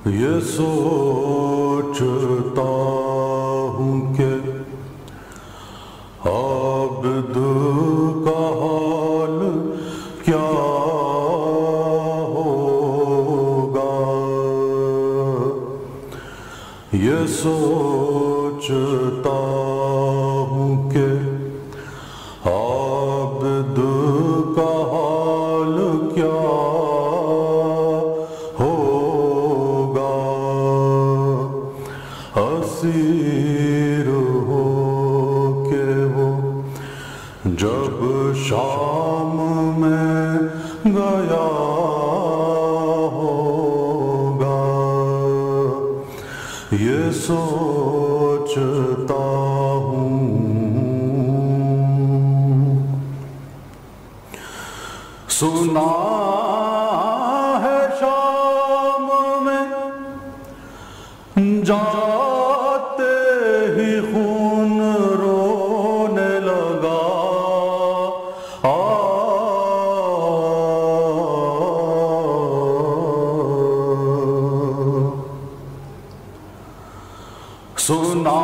یہ سوچتا ہوں کہ عابد کا حال کیا ہوگا، یہ سوچتا ہوں کہ عابد کا حال کیا ہوگا، اسیر ہو کے وہ جب شام میں گیا ہوگا، یہ سوچتا ہوں۔ سنا ہے شام میں جاتے ہی خون رونے لگا، سنا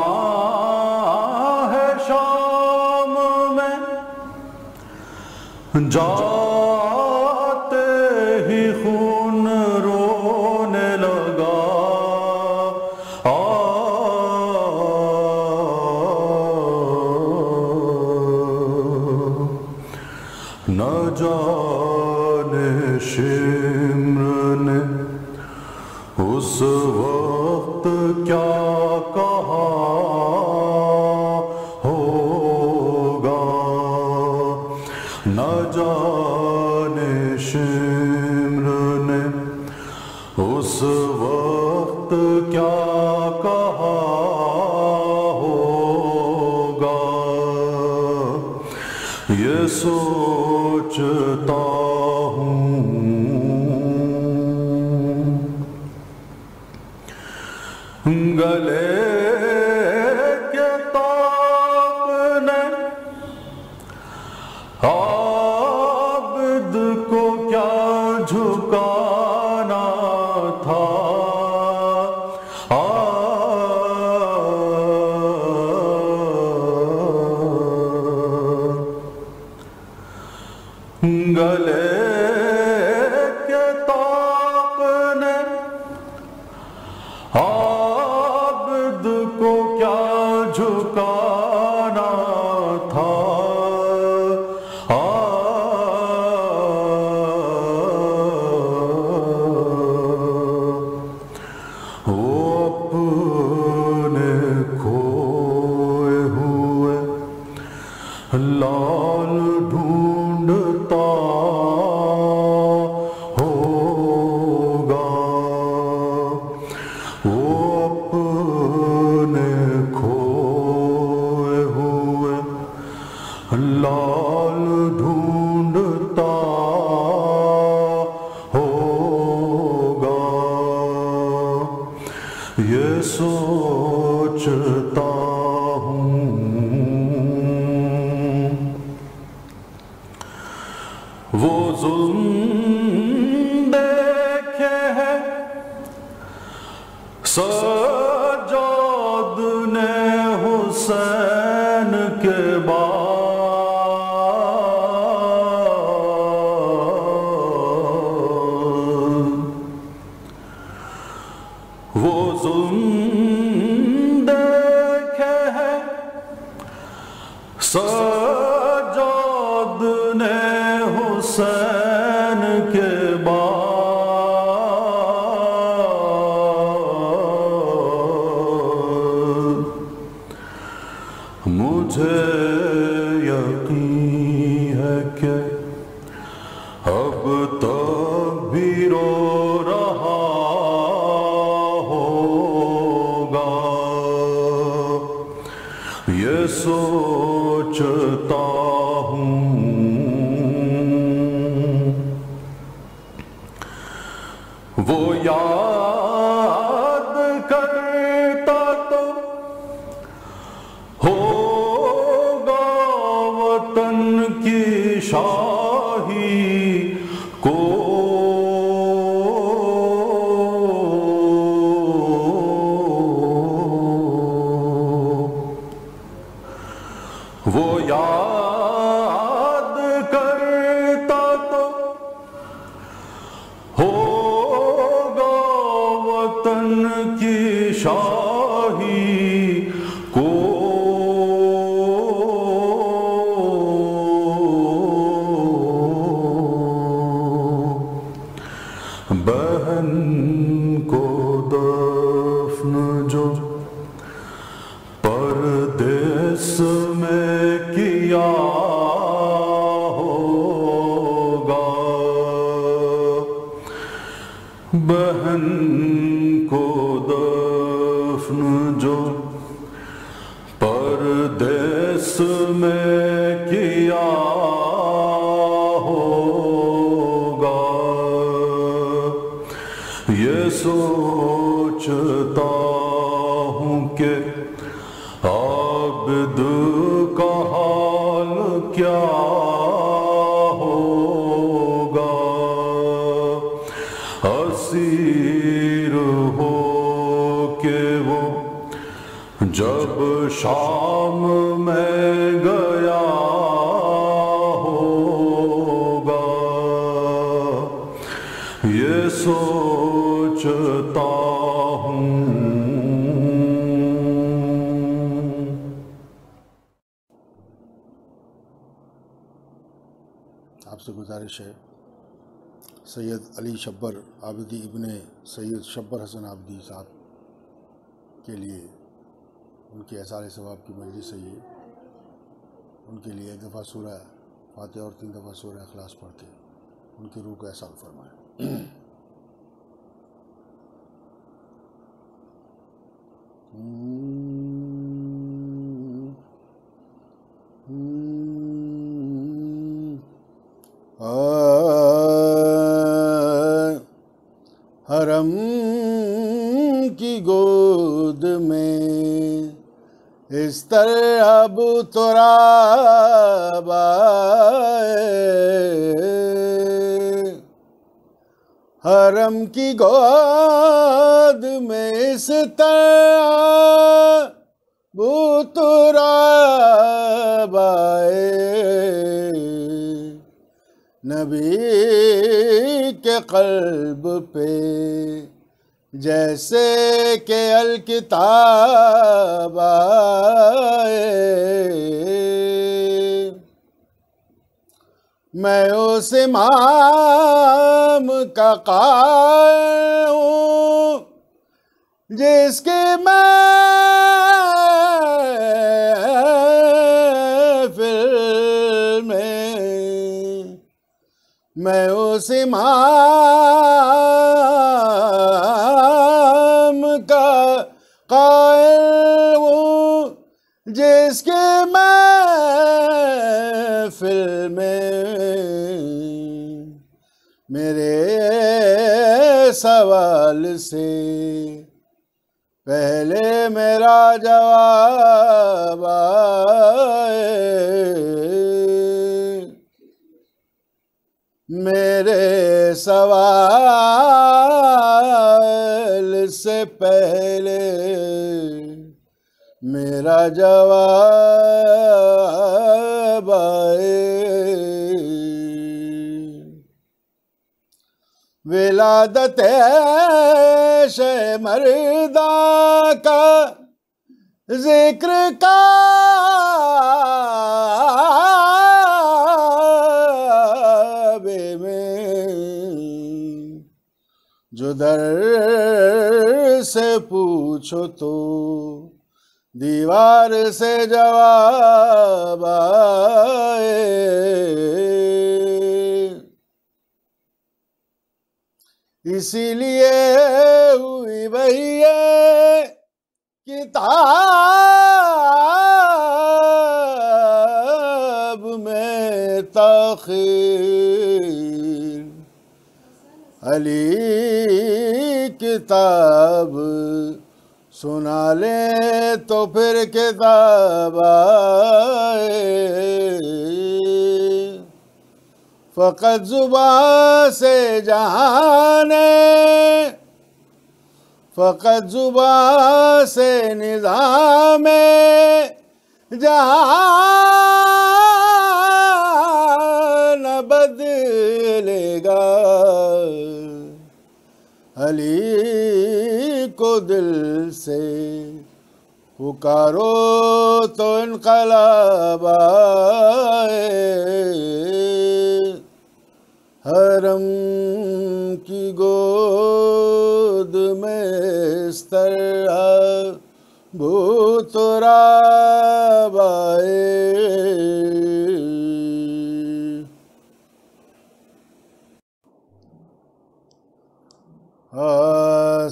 ہے شام میں جاتے ہی خون رونے لگا، نہ جانے شمر نے اس وقت کیا کہا ہوگا، نہ جانے شمر نے اس وقت کیا کہا ہوگا، یہ سوچتا ہوں۔ گلے کے تاب نے عابد کو کیا جھکانا تھا، گلے کے تاب نے عابد کو کیا جھکانا تھا، وہ اپنے کھوئے ہوئے لال ڈھونڈتا ہوگا، وہ اپنے کھوئے ہوئے لال ڈھونڈتا ہوگا، یہ سوچتا ہوں۔ وہ ظلم دیکھے ہیں سجاد نے حسین کے بعد، وہ ظلم دیکھے ہیں سجاد نے حسین کے بعد، مجھے یقین ہے کہ اب تک بھی رو رہا ہوگا، یہ سوچتا ہوں۔ وہ یاد کرتا تو ہوگا وطن کی شاہی کو، شاہی کو بہن کو دفن جو پردیس میں کیا ہوگا، بہن کو دفن جو پردیس میں کیا ہوگا، یہ سوچتا ہوں کہ عابد کا حال کیا ہوگا، اسیر ہو کے وہ جب شام میں گیا ہوگا، یہ سوچتا ہوں۔ آپ سے گزارش ہے سید علی شبر عابدی ابن سید شبر حسن عابدی صاحب کے لیے ان کے احسار ثواب کی مجلس ہے یہ، ان کے لیے ایک دفعہ سورہ فاتحہ اور 3 دفعہ سورہ اخلاص پڑھ کے ان کی روح کا احسان فرمائیں۔ حرم کی گود میں اس طرح اب تراب آئے، حرم کی گود میں اس طرح اب تراب آئے، نبی کے قلب پہ جیسے کہ الکتاب آئے، میں اس امام کا قائل ہوں جس کی محفل میں اس امام کا قائل ہوں جس کے محفل میں میرے سوال سے پہلے میرا جواب آئے، میرے سوال سے پہلے میرا جواب آئے، ولادت شہ مردہ کا ذکر کعبے میں جو در سے پوچھو تو دیوار سے جواب آئے، اسی لیے ہوئی وہی کتاب میں تاخیر، علی کتاب سنا لیں تو پھر کتاب آئے، فقط زبان سے جہانے، فقط زبان سے نظام جہاں نہ بدلے گا، علی کو دل سے پکارو تو انقلاب آئے، حرم کی گود میں اس طرح بھوت راب آئے،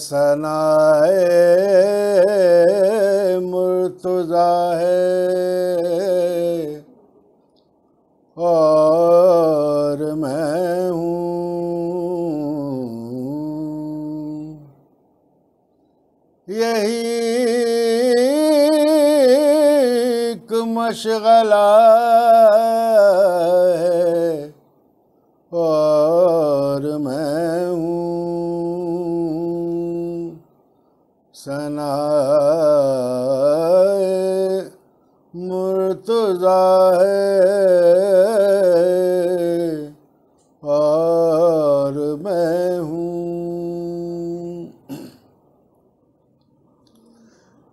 ثنائے مرتضیٰ ہے اور میں ہوں، یہی ایک مشغلہ ہے اور میں ہوں، ثنائے مرتضیٰ ہے اور میں ہوں۔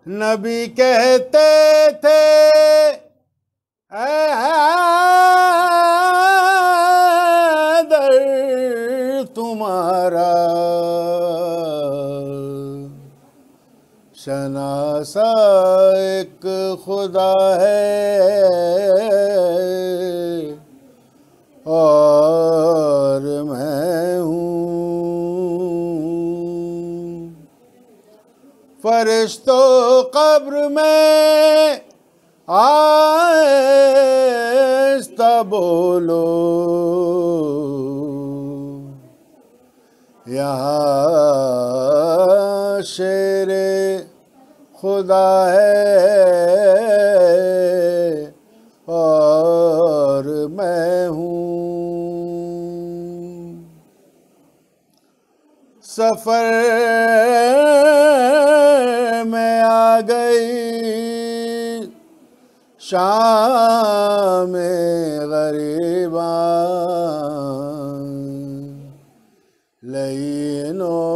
نبی کہتے تھے اے حیدر تمہارا شناسا ایک خدا ہے اور میں ہوں، فرشتوں قبر میں آہستہ بولو، یہاں شیر خدا ہے اور میں ہوں، سفر میں آ گئی شام غریباں، لعینوں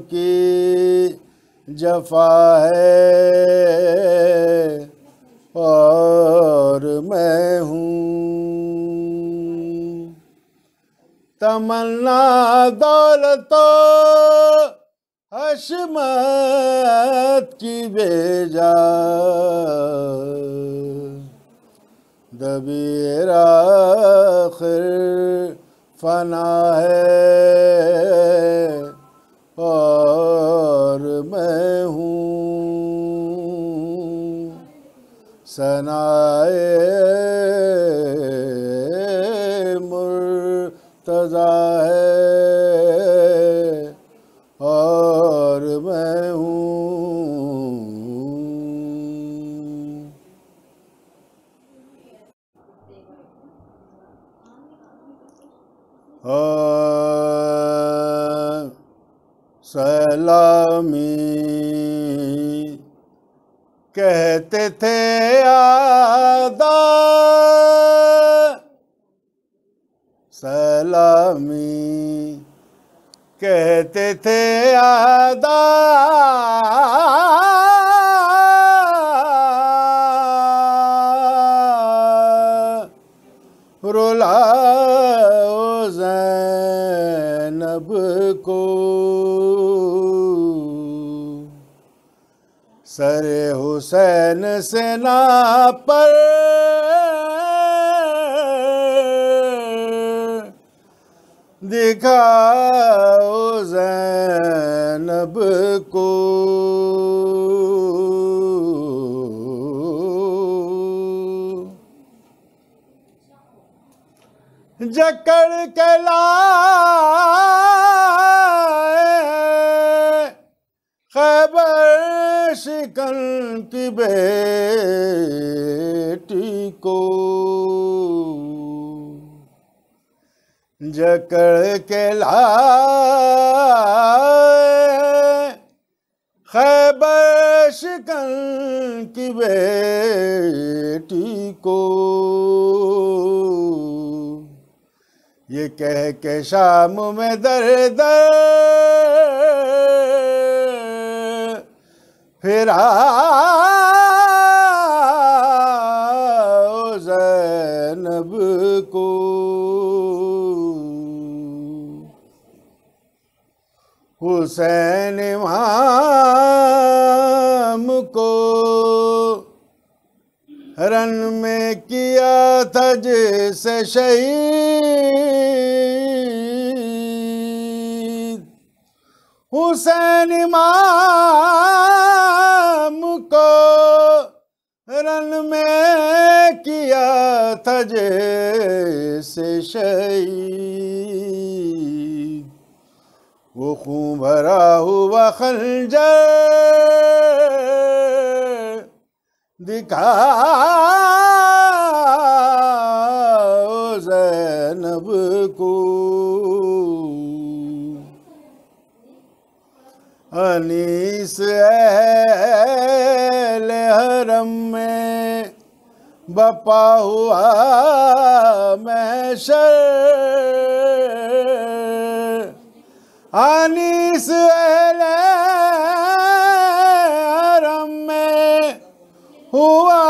کی جفا ہے اور میں ہوں، تمنا دولت و حشمت کی بھیجا، دبیر آخر فنا ہے اور میں ہوں، ثنائے مرتضیٰ ہے اور میں ہوں۔ سلامی کہتے تھے آدھا، سلامی کہتے تھے آدھا، رلاؤ زینب کو، سر حسین سے پر دکھاؤ زینب کو، جکڑ کے لائے خیبر شکن کی بیٹی کو، جکڑ کے لائے خیبر شکن کی بیٹی کو، یہ کہہ کے شام میں در در پھر آؤ زینب کو، حسین امام کو رن میں کیا تھا جیسے شہید، حسین امام کو رن میں کیا تھا جیسے شہید، وہ خون بھرا ہوا خنجر دکھاؤ زینب کو، انیس اہل حرم میں بپا ہوا محشر، انیس اہل حرم میں ہوا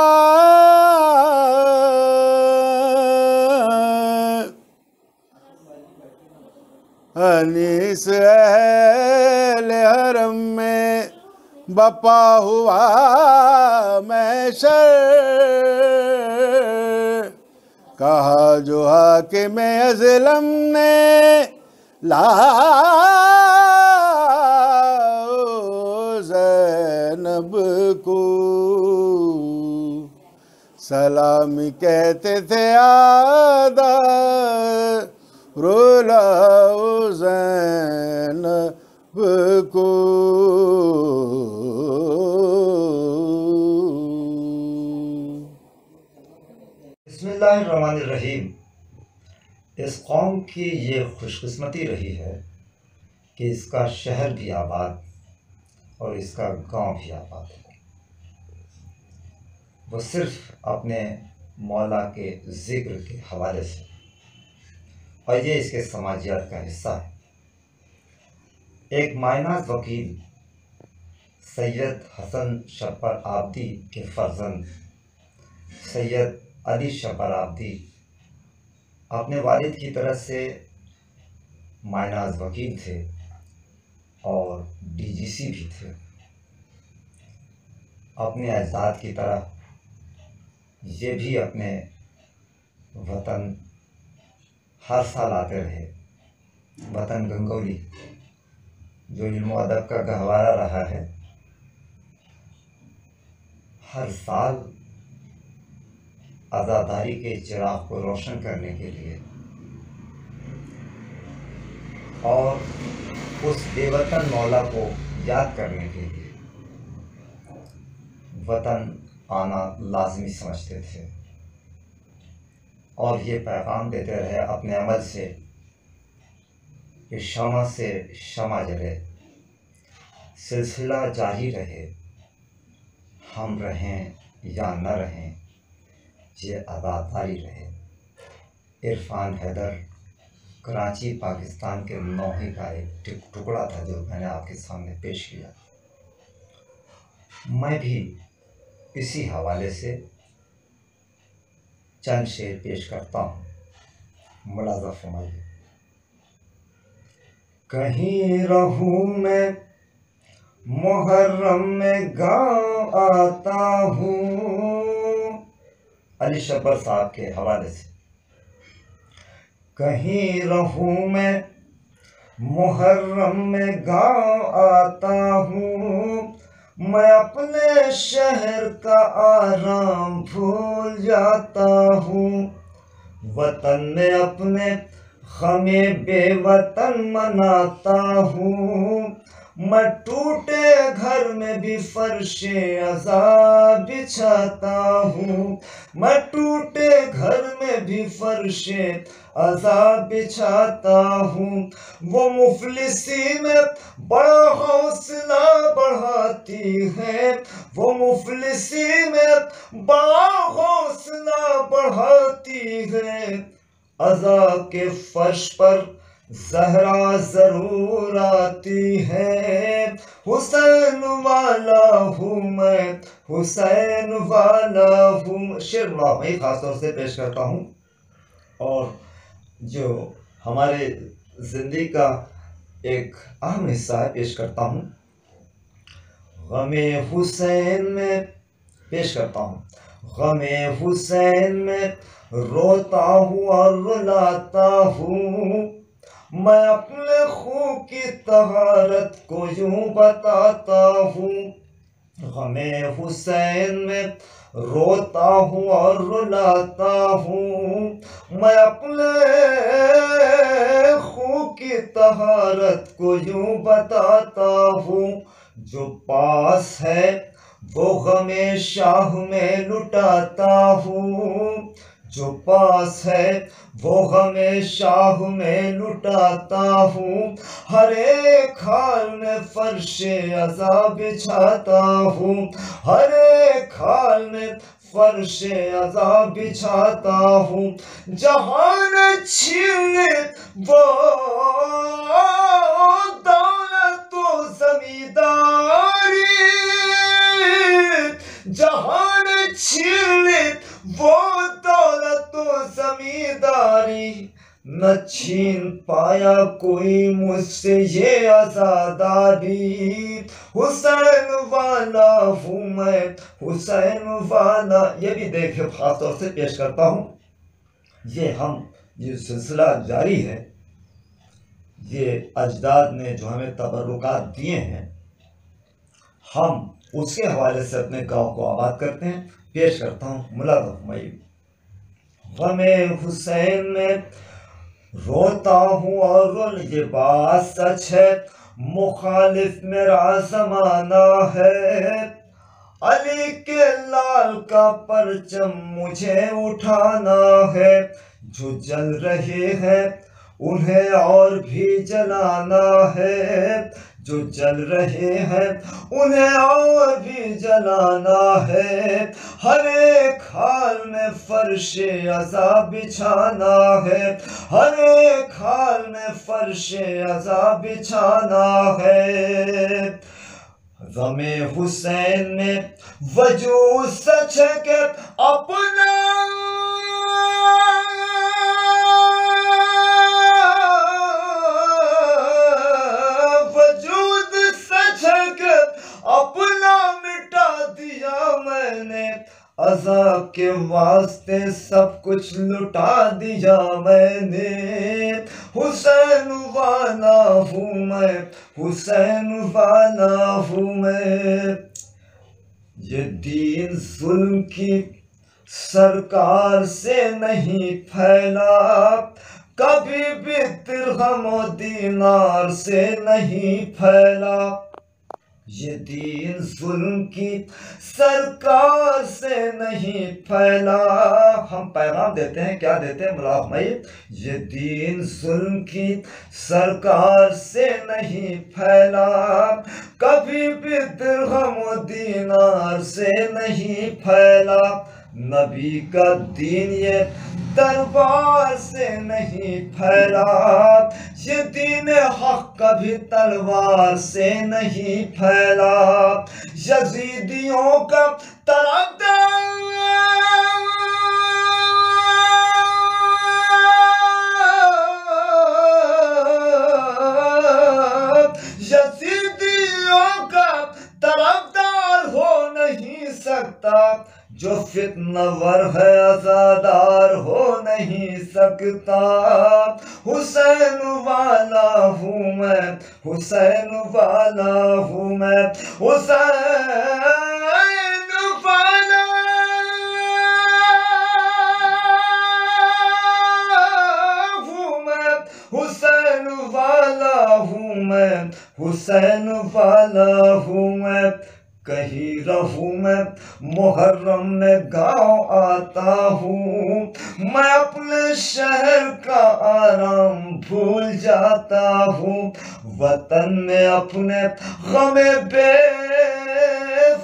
انیس اہل حرم میں بپا ہوا محشر، کہا جو حاکم اظلم نے لاؤ زینب کو، سلامی کہتے تھے آدھا رولاؤ زینب کو۔ بسم اللہ الرحمن الرحیم۔ اس قوم کی یہ خوش قسمتی رہی ہے کہ اس کا شہر بھی آباد اور اس کا گاؤں بھی آباد ہے۔ وہ صرف اپنے مولا کے ذکر کے حوالے سے، اور یہ اس کے سماجیات کا حصہ ہے۔ ایک مائناز وکیل سید حسن شبر آبدی کے فرزند سید علی شبر آبدی اپنے والد کی طرف سے مائناز وکیل تھے اور DGC بھی تھے۔ اپنے اجداد کی طرح یہ بھی اپنے وطن ہر سال آتے رہے۔ وطن گنگولی جو علم و ادب کا گہوارہ رہا ہے، ہر سال عزاداری کے چراغ کو روشن کرنے کے لیے اور اس بے وطن مولا کو یاد کرنے کے لیے وطن آنا لازمی سمجھتے تھے، اور یہ پیغام دیتے رہے اپنے عمل سے کہ شمع سے شمع جلے، سلسلہ جاری رہے، ہم رہیں یا نہ رہیں، یہ عزاداری رہے۔ عرفان حیدر، کراچی، پاکستان کے نوحے کا ایک ٹکڑا تھا جو میں نے آپ کے سامنے پیش کیا۔ میں بھی اسی حوالے سے چند شعر پیش کرتا ہوں، ملاحظہ فرمائیے۔ کہیں رہوں میں محرم میں گاؤں آتا ہوں، علی شبر صاحب کے حوالے سے۔ کہیں رہوں میں محرم میں گاؤں آتا ہوں، میں اپنے شہر کا آرام بھول جاتا ہوں، وطن میں اپنے غم بے وطن مناتا ہوں، میں ٹوٹے گھر میں بھی فرش عذاب بچھاتا ہوں، میں ٹوٹے گھر میں بھی فرش عذاب بچھاتا ہوں، وہ مفلسی میں بڑا حوصلہ بڑھاتی ہے، وہ مفلسی میں بڑا حوصلہ بڑھاتی ہے، عذاب کے فرش پر زہرا ضرور آتی ہے، حسین والا ہوں میں، حسین والا ہوں۔ شعر ملاحظ میں خاص طور سے پیش کرتا ہوں، اور جو ہمارے زندگی کا ایک اہم حصہ ہے پیش کرتا ہوں۔ غم حسین میں پیش کرتا ہوں، غم حسین میں روتا ہوں اور رلاتا ہوں، میں اپنے خون کی طہارت کو یوں بتاتا ہوں۔ غم حسین میں روتا ہوں اور رلاتا ہوں، میں اپنے خون کی طہارت کو یوں بتاتا ہوں، جو پاس ہے وہ غم شاہ میں لٹاتا ہوں، جو پاس ہے وہ غم شاہ میں لٹاتا ہوں، ہر ایک حال میں فرش عزا بچھاتا ہوں، ہر ایک حال میں فرش عزا بچھاتا ہوں، جہان چھینے وہ دولت و زمینداری، جہان چھینے وہ دولت و زمینداری، نہ چھین پایا کوئی مجھ سے یہ آزاداری، حسین والا ہوں میں، حسین والا۔ یہ بھی دیکھیں خاص طور سے پیش کرتا ہوں، یہ سلسلہ جاری ہے، یہ اجداد نے جو ہمیں تبرکات دیے ہیں، ہم اس کے حوالے سے اپنے گاؤں کو آباد کرتے ہیں۔ پیش کرتا ہوں ملاحظہ فرمائیے۔ غم حسین میں روتا ہوں اور یہ بات سچ ہے، مخالف میرا زمانہ ہے، علی کے لال کا پرچم مجھے اٹھانا ہے، جو جل رہے ہیں انہیں اور بھی جلانا ہے، جو جل رہے ہیں انہیں اور بھی جلانا ہے، ہر ایک حال میں فرش عزا بچھانا ہے، ہر ایک حال میں فرش عزا بچھانا ہے۔ غم حسین میں وجود سچ ہے کہ اپنا وجود سچ ہے کہ اپنا مٹا دیا میں نے، عذاب کے واسطے سب کچھ لٹا دیا میں نے، حسین والا ہوں میں، حسین والا ہوں میں۔ یہ دین ظلم کی سرکار سے نہیں پھیلا، کبھی بھی درہم و دینار سے نہیں پھیلا، یہ دین ظلم کی سرکار سے نہیں پھیلا۔ ہم پیغام دیتے ہیں، کیا دیتے ہیں ملاحظ فرمائیے، یہ دین ظلم کی سرکار سے نہیں پھیلا، کبھی بھی درہم و دینار سے نہیں پھیلا، نبی کا دین یہ دربار سے نہیں پھیلا، یہ دین حق کبھی تلوار سے نہیں پھیلا، یزیدیوں کا طرفدار ہو نہیں سکتا، جو فتنہ ور ہے عزادار ہو نہیں سکتا، حسین والا ہوں میں، حسین والا ہوں میں، حسین والا ہوں میں، حسین والا ہوں میں، حسین والا ہوں میں۔ کہیں رہوں میں محرم میں گاؤں آتا ہوں، میں اپنے شہر کا آرام بھول جاتا ہوں، وطن میں اپنے غم بے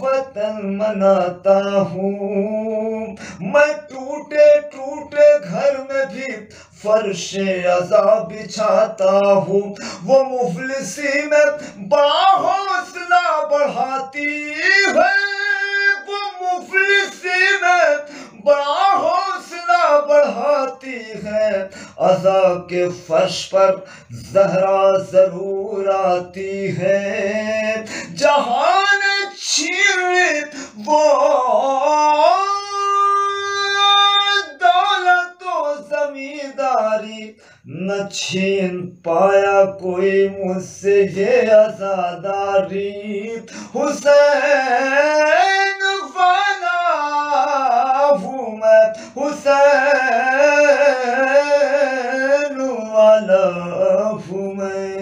وطن وطن مناتا ہوں، میں ٹوٹے ٹوٹے گھر میں بھی فرش عذاب بچھاتا ہوں، وہ مفلسی میں بڑا حوصلہ بڑھاتی ہے، وہ مفلسی میں بڑا حوصلہ بڑھاتی ہے، عذاب کے فرش پر زہرا ضرور آتی ہے، جہان چھین وہ دولت و زمینداری، نہ چھین پایا کوئی مجھ سے یہ عزاداری، حسین والا ہوں میں، حسین والا ہوں میں۔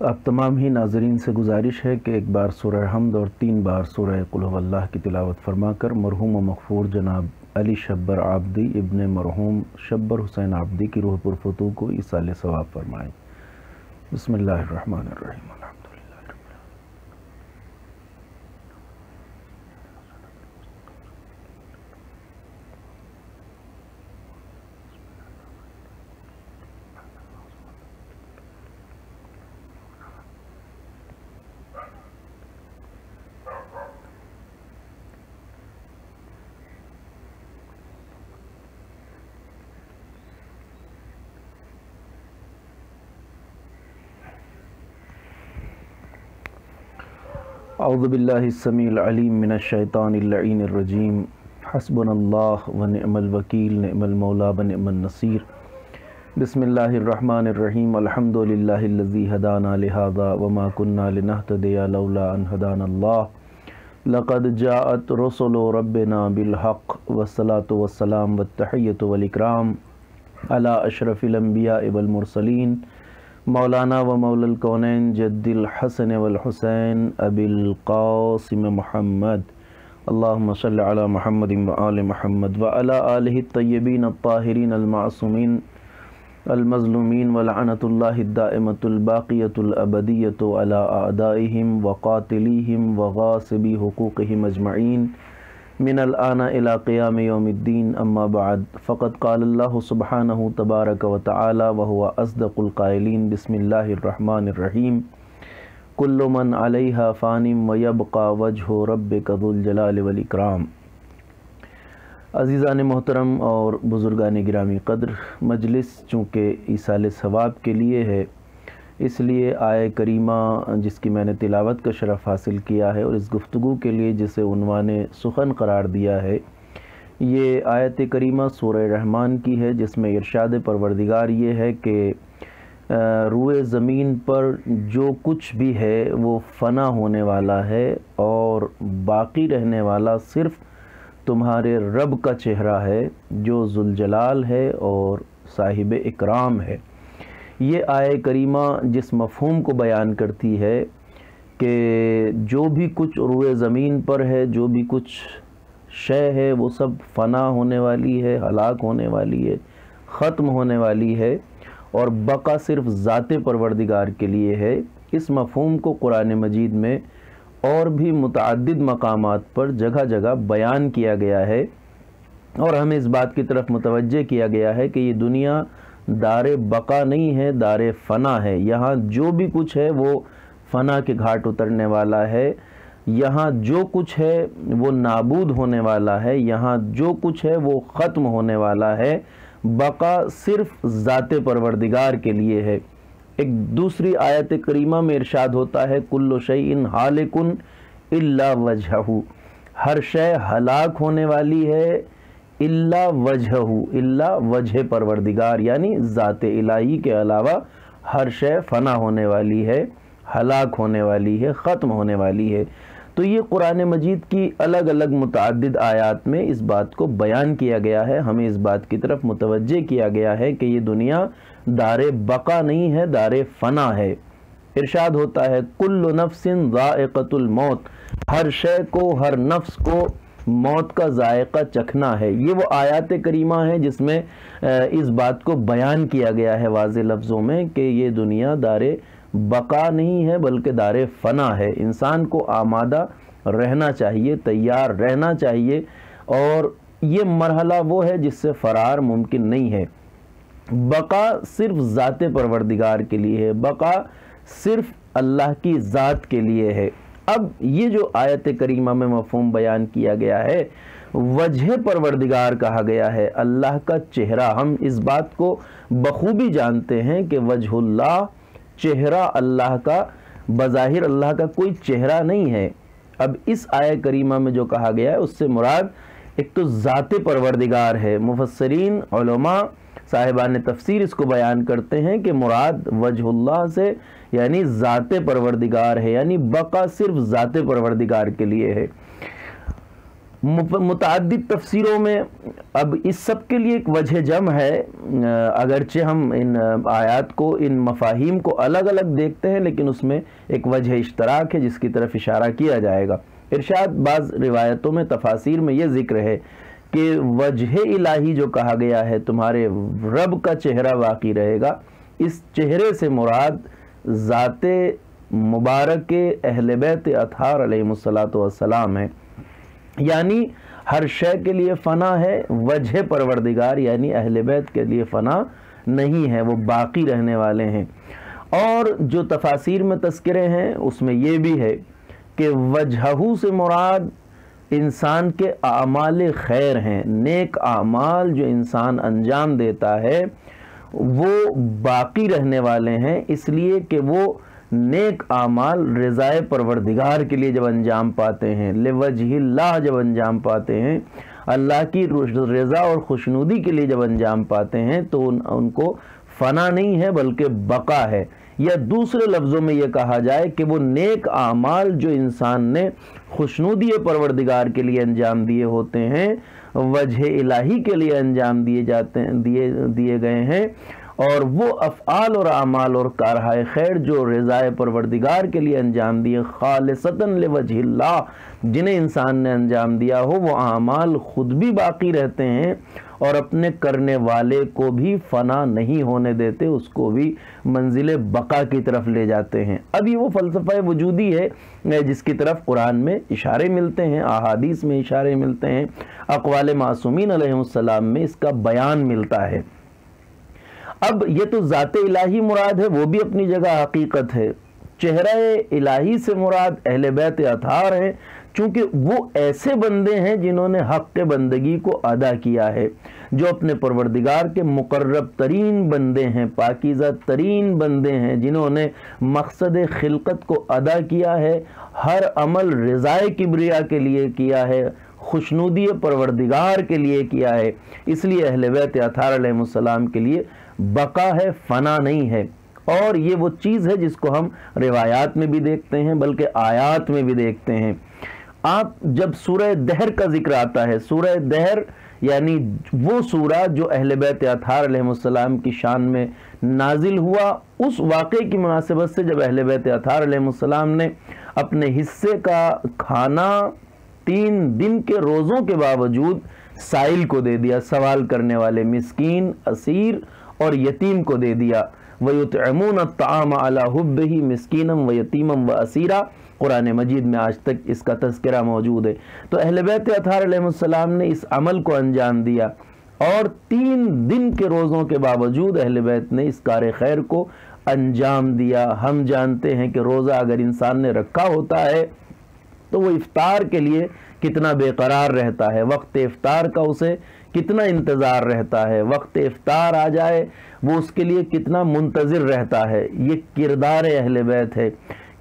آپ تمام ہی ناظرین سے گزارش ہے کہ ایک بار سورہ حمد اور 3 بار سورہ قل هو اللہ کی تلاوت فرما کر مرحوم و مغفور جناب علی شبر عابدی ابن مرحوم شبر حسین عابدی کی روح پرفتوح کو ایصال ثواب فرمائیں۔ بسم اللہ الرحمن الرحیم۔ اعوذ باللہ السمیع العلیم من الشیطان اللعین الرجیم، حسبنا اللہ ونعم الوکیل، نعم المولا ونعم النصیر۔ بسم اللہ الرحمن الرحیم، الحمد للہ الذی ہدانا لہذا وما کنا لنہتدی لولا ان ہدانا اللہ، لقد جاءت رسل ربنا بالحق والصلاة والسلام والتحیۃ والاکرام علی اشرف الانبیاء والمرسلین، مولانا و مولا الکونین جد الحسن والحسین ابی القاسم محمد، اللہم صلی علی محمد و آل محمد و علی آلہ الطیبین الطاہرین المعصومین المظلومین ولعنۃ اللہ الدائمۃ الباقیۃ الابدیۃ علی اعدائہم وقاتلیہم وغاصبی حقوقہم اجمعین من الآن الى قیام یوم الدین، اما بعد، فقد قال اللہ سبحانہ تبارک و تعالی وهو اصدق القائلین، بسم اللہ الرحمن الرحیم، کل من علیہا فان ویبقى وجہ ربک ذو الجلال والاکرام۔ عزیزان محترم اور بزرگان گرامی قدر، مجلس چونکہ ایصال ثواب کے لیے ہے، اس لیے آیہ کریمہ جس کی میں نے تلاوت کا شرف حاصل کیا ہے اور اس گفتگو کے لیے جسے عنوان سخن قرار دیا ہے، یہ آیت کریمہ سورہ رحمان کی ہے، جس میں ارشاد پروردگار یہ ہے کہ روئے زمین پر جو کچھ بھی ہے وہ فنا ہونے والا ہے اور باقی رہنے والا صرف تمہارے رب کا چہرہ ہے جو ذوالجلال ہے اور صاحب اکرام ہے۔ یہ آیہ کریمہ جس مفہوم کو بیان کرتی ہے کہ جو بھی کچھ روئے زمین پر ہے، جو بھی کچھ شے ہے، وہ سب فنا ہونے والی ہے، ہلاک ہونے والی ہے، ختم ہونے والی ہے، اور بقا صرف ذات پروردگار کے لیے ہے۔ اس مفہوم کو قرآن مجید میں اور بھی متعدد مقامات پر جگہ جگہ بیان کیا گیا ہے، اور ہمیں اس بات کی طرف متوجہ کیا گیا ہے کہ یہ دنیا دار بقا نہیں ہے، دار فنا ہے۔ یہاں جو بھی کچھ ہے وہ فنا کے گھاٹ اترنے والا ہے، یہاں جو کچھ ہے وہ نابود ہونے والا ہے، یہاں جو کچھ ہے وہ ختم ہونے والا ہے، بقا صرف ذات پروردگار کے لیے ہے۔ ایک دوسری آیت کریمہ میں ارشاد ہوتا ہے کل شیء ہالک الا وجہہ، ہر شے ہلاک ہونے والی ہے الا وجہہ، الا وجہ پروردگار، یعنی ذات الہی کے علاوہ ہر شے فنا ہونے والی ہے، ہلاک ہونے والی ہے، ختم ہونے والی ہے۔ تو یہ قرآن مجید کی الگ الگ متعدد آیات میں اس بات کو بیان کیا گیا ہے، ہمیں اس بات کی طرف متوجہ کیا گیا ہے کہ یہ دنیا دار بقا نہیں ہے، دار فنا ہے۔ ارشاد ہوتا ہے کل نفس ذائقۃ الموت، ہر شے کو، ہر نفس کو موت کا ذائقہ چکھنا ہے۔ یہ وہ آیات کریمہ ہیں جس میں اس بات کو بیان کیا گیا ہے واضح لفظوں میں کہ یہ دنیا دار بقا نہیں ہے بلکہ دار فنا ہے۔ انسان کو آمادہ رہنا چاہیے، تیار رہنا چاہیے، اور یہ مرحلہ وہ ہے جس سے فرار ممکن نہیں ہے۔ بقا صرف ذات پروردگار کے لیے ہے، بقا صرف اللہ کی ذات کے لیے ہے۔ اب یہ جو آیت کریمہ میں مفہوم بیان کیا گیا ہے، وجہ پروردگار کہا گیا ہے، اللہ کا چہرہ۔ ہم اس بات کو بخوبی جانتے ہیں کہ وجہ اللہ، چہرہ اللہ کا، بظاہر اللہ کا کوئی چہرہ نہیں ہے۔ اب اس آیت کریمہ میں جو کہا گیا ہے اس سے مراد ایک تو ذات پروردگار ہے۔ مفسرین، علماء، صاحبان تفسیر اس کو بیان کرتے ہیں کہ مراد وجہ اللہ سے یعنی ذات پروردگار ہے، یعنی بقا صرف ذات پروردگار کے لیے ہے۔ متعدد تفسیروں میں اب اس سب کے لیے ایک وجہ جمع ہے، اگرچہ ہم ان آیات کو، ان مفاہیم کو الگ الگ دیکھتے ہیں، لیکن اس میں ایک وجہ اشتراک ہے جس کی طرف اشارہ کیا جائے گا۔ ارشاد، بعض روایتوں میں، تفاسیر میں یہ ذکر ہے کہ وجہ الہی جو کہا گیا ہے، تمہارے رب کا چہرہ باقی رہے گا، اس چہرے سے مراد ذات مبارک اہل بیت اطہار علیہ السلام ہے، یعنی ہر شے کے لیے فنا ہے، وجہ پروردگار یعنی اہل بیت کے لیے فنا نہیں ہے، وہ باقی رہنے والے ہیں۔ اور جو تفاسیر میں تذکرے ہیں اس میں یہ بھی ہے کہ وجہہ سے مراد انسان کے اعمال خیر ہیں، نیک اعمال جو انسان انجام دیتا ہے وہ باقی رہنے والے ہیں، اس لیے کہ وہ نیک اعمال رضائے پروردگار کے لیے جب انجام پاتے ہیں، لوجہ اللہ جب انجام پاتے ہیں، اللہ کی رضا اور خوشنودی کے لیے جب انجام پاتے ہیں، تو ان کو فنا نہیں ہے بلکہ بقا ہے۔ یا دوسرے لفظوں میں یہ کہا جائے کہ وہ نیک اعمال جو انسان نے خوشنودی پروردگار کے لیے انجام دیے ہوتے ہیں، وجہ الہی کے لیے انجام دیے گئے ہیں، اور وہ افعال اور اعمال اور کارہائے خیر جو رضائے پروردگار کے لیے انجام دیے خالصتاً لوجہ اللہ، جنہیں انسان نے انجام دیا ہو، وہ اعمال خود بھی باقی رہتے ہیں اور اپنے کرنے والے کو بھی فنا نہیں ہونے دیتے، اس کو بھی منزل بقا کی طرف لے جاتے ہیں۔ اب یہ وہ فلسفہ وجودی ہے جس کی طرف قرآن میں اشارے ملتے ہیں، احادیث میں اشارے ملتے ہیں، اقوال معصومین علیہ السلام میں اس کا بیان ملتا ہے۔ اب یہ تو ذات الہی مراد ہے، وہ بھی اپنی جگہ حقیقت ہے۔ چہرہ الہی سے مراد اہل بیت اطہار ہیں، چونکہ وہ ایسے بندے ہیں جنہوں نے حق بندگی کو ادا کیا ہے، جو اپنے پروردگار کے مقرب ترین بندے ہیں، پاکیزہ ترین بندے ہیں، جنہوں نے مقصد خلقت کو ادا کیا ہے، ہر عمل رضائے کبریا کے لیے کیا ہے، خوشنودی پروردگار کے لیے کیا ہے۔ اس لیے اہل بیت اطہار علیہ السلام کے لیے بقا ہے، فنا نہیں ہے۔ اور یہ وہ چیز ہے جس کو ہم روایات میں بھی دیکھتے ہیں بلکہ آیات میں بھی دیکھتے ہیں۔ آپ جب سورہ دہر کا ذکر آتا ہے، سورہ دہر یعنی وہ سورہ جو اہل بیت اطہار علیہ السلام کی شان میں نازل ہوا، اس واقعے کی مناسبت سے جب اہل بیت اطہار علیہ السلام نے اپنے حصے کا کھانا 3 دن کے روزوں کے باوجود سائل کو دے دیا، سوال کرنے والے مسکین، اسیر اور یتیم کو دے دیا، وَيُطْعِمُونَ الطَّعَامَ عَلَى حُبِّهِ مِسْكِينًا وَيَتِيمًا وَأَسِيرًا، قرآن مجید میں آج تک اس کا تذکرہ موجود ہے۔ تو اہل بیت اطہار علیہ السلام نے اس عمل کو انجام دیا، اور 3 دن کے روزوں کے باوجود اہل بیت نے اس کار خیر کو انجام دیا۔ ہم جانتے ہیں کہ روزہ اگر انسان نے رکھا ہوتا ہے تو وہ افطار کے لیے کتنا بے قرار رہتا ہے، وقت افطار کا اسے کتنا انتظار رہتا ہے، وقت افطار آ جائے وہ اس کے لیے کتنا منتظر رہتا ہے۔ یہ کردار اہل بیت ہے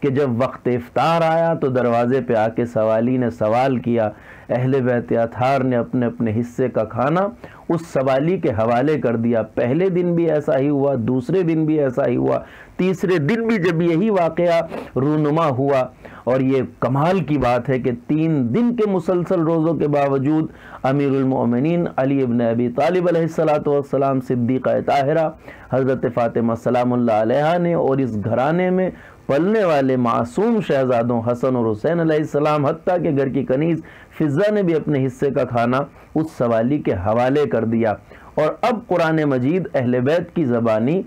کہ جب وقت افطار آیا تو دروازے پہ آ کے سوالی نے سوال کیا، اہل بیت اطہار نے اپنے اپنے حصے کا کھانا اس سوالی کے حوالے کر دیا۔ پہلے دن بھی ایسا ہی ہوا، دوسرے دن بھی ایسا ہی ہوا، تیسرے دن بھی جب یہی واقعہ رونما ہوا۔ اور یہ کمال کی بات ہے کہ 3 دن کے مسلسل روزوں کے باوجود امیر المؤمنین علی ابن ابی طالب علیہ السلام، صدیقہ طاہرہ حضرت فاطمہ سلام اللہ علیہا نے، اور اس گھرانے میں پلنے والے معصوم شہزادوں حسن اور حسین علیہ السلام، حتیٰ کہ گھر کی کنیز فضہ نے بھی اپنے حصے کا کھانا اس سوالی کے حوالے کر دیا۔ اور اب قرآن مجید اہل بیت کی زبانی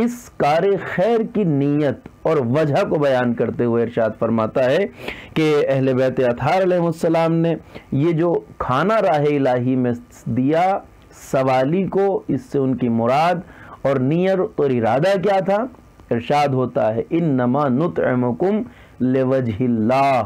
اس کار خیر کی نیت اور وجہ کو بیان کرتے ہوئے ارشاد فرماتا ہے کہ اہل بیت اطہار علیہ السلام نے یہ جو کھانا راہ الہی میں دیا سوالی کو، اس سے ان کی مراد اور نیت اور ارادہ کیا تھا؟ ارشاد ہوتا ہے انما نطعمکم لوجہ اللہ،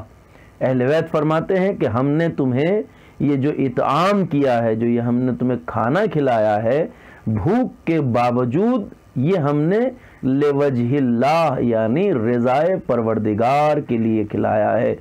اہل بیت فرماتے ہیں کہ ہم نے تمہیں یہ جو اطعام کیا ہے، جو یہ ہم نے تمہیں کھانا کھلایا ہے بھوک کے باوجود، یہ ہم نے لوجہ اللہ یعنی رضائے پروردگار کے لیے کھلایا ہے۔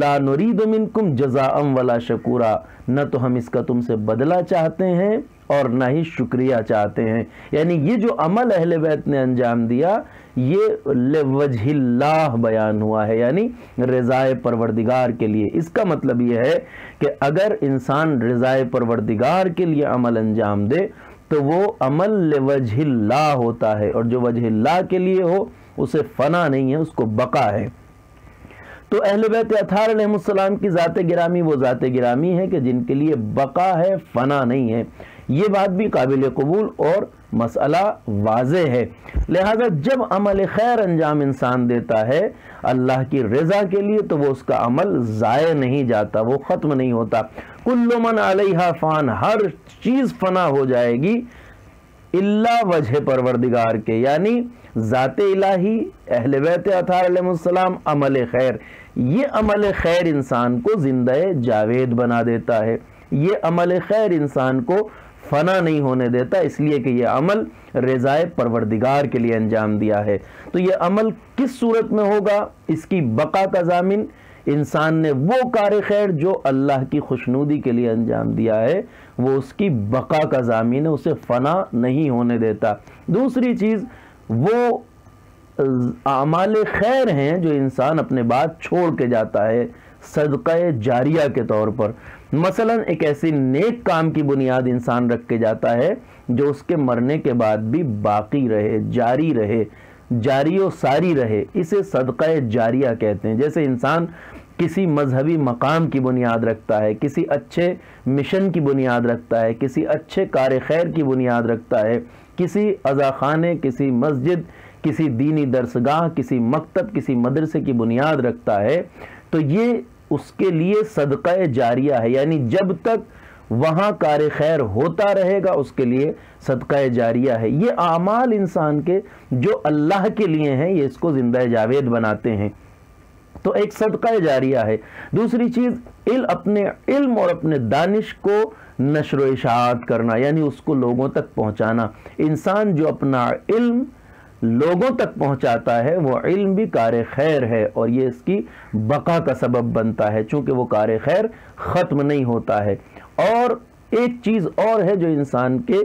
لا نرید منکم جزاء ولا شکورا، نہ تو ہم اس کا تم سے بدلہ چاہتے ہیں اور نہ ہی شکریہ چاہتے ہیں، یعنی یہ جو عمل اہل بیت نے انجام دیا یہ لوجہ اللہ بیان ہوا ہے، یعنی رضائے پروردگار کے لیے۔ اس کا مطلب یہ ہے کہ اگر انسان رضائے پروردگار کے لیے عمل انجام دے تو وہ عمل لوجہ اللہ ہوتا ہے، اور جو وجہ اللہ کے لیے ہو اسے فنا نہیں ہے، اس کو بقا ہے۔ تو اہل بیت اطہار علیہ السلام کی ذات گرامی وہ ذات گرامی ہے کہ جن کے لیے بقا ہے، فنا نہیں ہے۔ یہ بات بھی قابل قبول اور مسئلہ واضح ہے۔ لہذا جب عمل خیر انجام انسان دیتا ہے اللہ کی رضا کے لیے تو وہ اس کا عمل ضائع نہیں جاتا، وہ ختم نہیں ہوتا۔ کل من علیہا فان، ہر چیز فنا ہو جائے گی الا وجہ پروردگار کے، یعنی ذات الہی، اہل بیت اطہار علیہ السلام، عمل خیر۔ یہ عمل خیر انسان کو زندہ جاوید بنا دیتا ہے، یہ عمل خیر انسان کو فنا نہیں ہونے دیتا، اس لیے کہ یہ عمل رضائے پروردگار کے لیے انجام دیا ہے۔ تو یہ عمل کس صورت میں ہوگا؟ اس کی بقا کا ضامن انسان نے وہ کار خیر جو اللہ کی خوشنودی کے لیے انجام دیا ہے وہ اس کی بقا کا ضامن ہے، اسے فنا نہیں ہونے دیتا۔ دوسری چیز وہ اعمال خیر ہیں جو انسان اپنے بعد چھوڑ کے جاتا ہے صدقہ جاریہ کے طور پر۔ مثلا ایک ایسی نیک کام کی بنیاد انسان رکھ کے جاتا ہے جو اس کے مرنے کے بعد بھی باقی رہے، جاری رہے، جاری و ساری رہے، اسے صدقہ جاریہ کہتے ہیں۔ جیسے انسان کسی مذہبی مقام کی بنیاد رکھتا ہے، کسی اچھے مشن کی بنیاد رکھتا ہے، کسی اچھے کار خیر کی بنیاد رکھتا ہے، کسی عزاخانے، کسی مسجد، کسی دینی درسگاہ، کسی مکتب، کسی مدرسے کی بنیاد رکھتا ہے، تو یہ اس کے لیے صدقہ جاریہ ہے، یعنی جب تک وہاں کار خیر ہوتا رہے گا اس کے لیے صدقہ جاریہ ہے۔ یہ اعمال انسان کے جو اللہ کے لیے ہیں یہ اس کو زندہ جاوید بناتے ہیں، تو ایک صدقہ جاریہ ہے۔ دوسری چیز اپنے علم اور اپنے دانش کو نشر و اشاعت کرنا، یعنی اس کو لوگوں تک پہنچانا۔ انسان جو اپنا علم لوگوں تک پہنچاتا ہے وہ علم بھی کار خیر ہے، اور یہ اس کی بقا کا سبب بنتا ہے چونکہ وہ کار خیر ختم نہیں ہوتا ہے۔ اور ایک چیز اور ہے جو انسان کے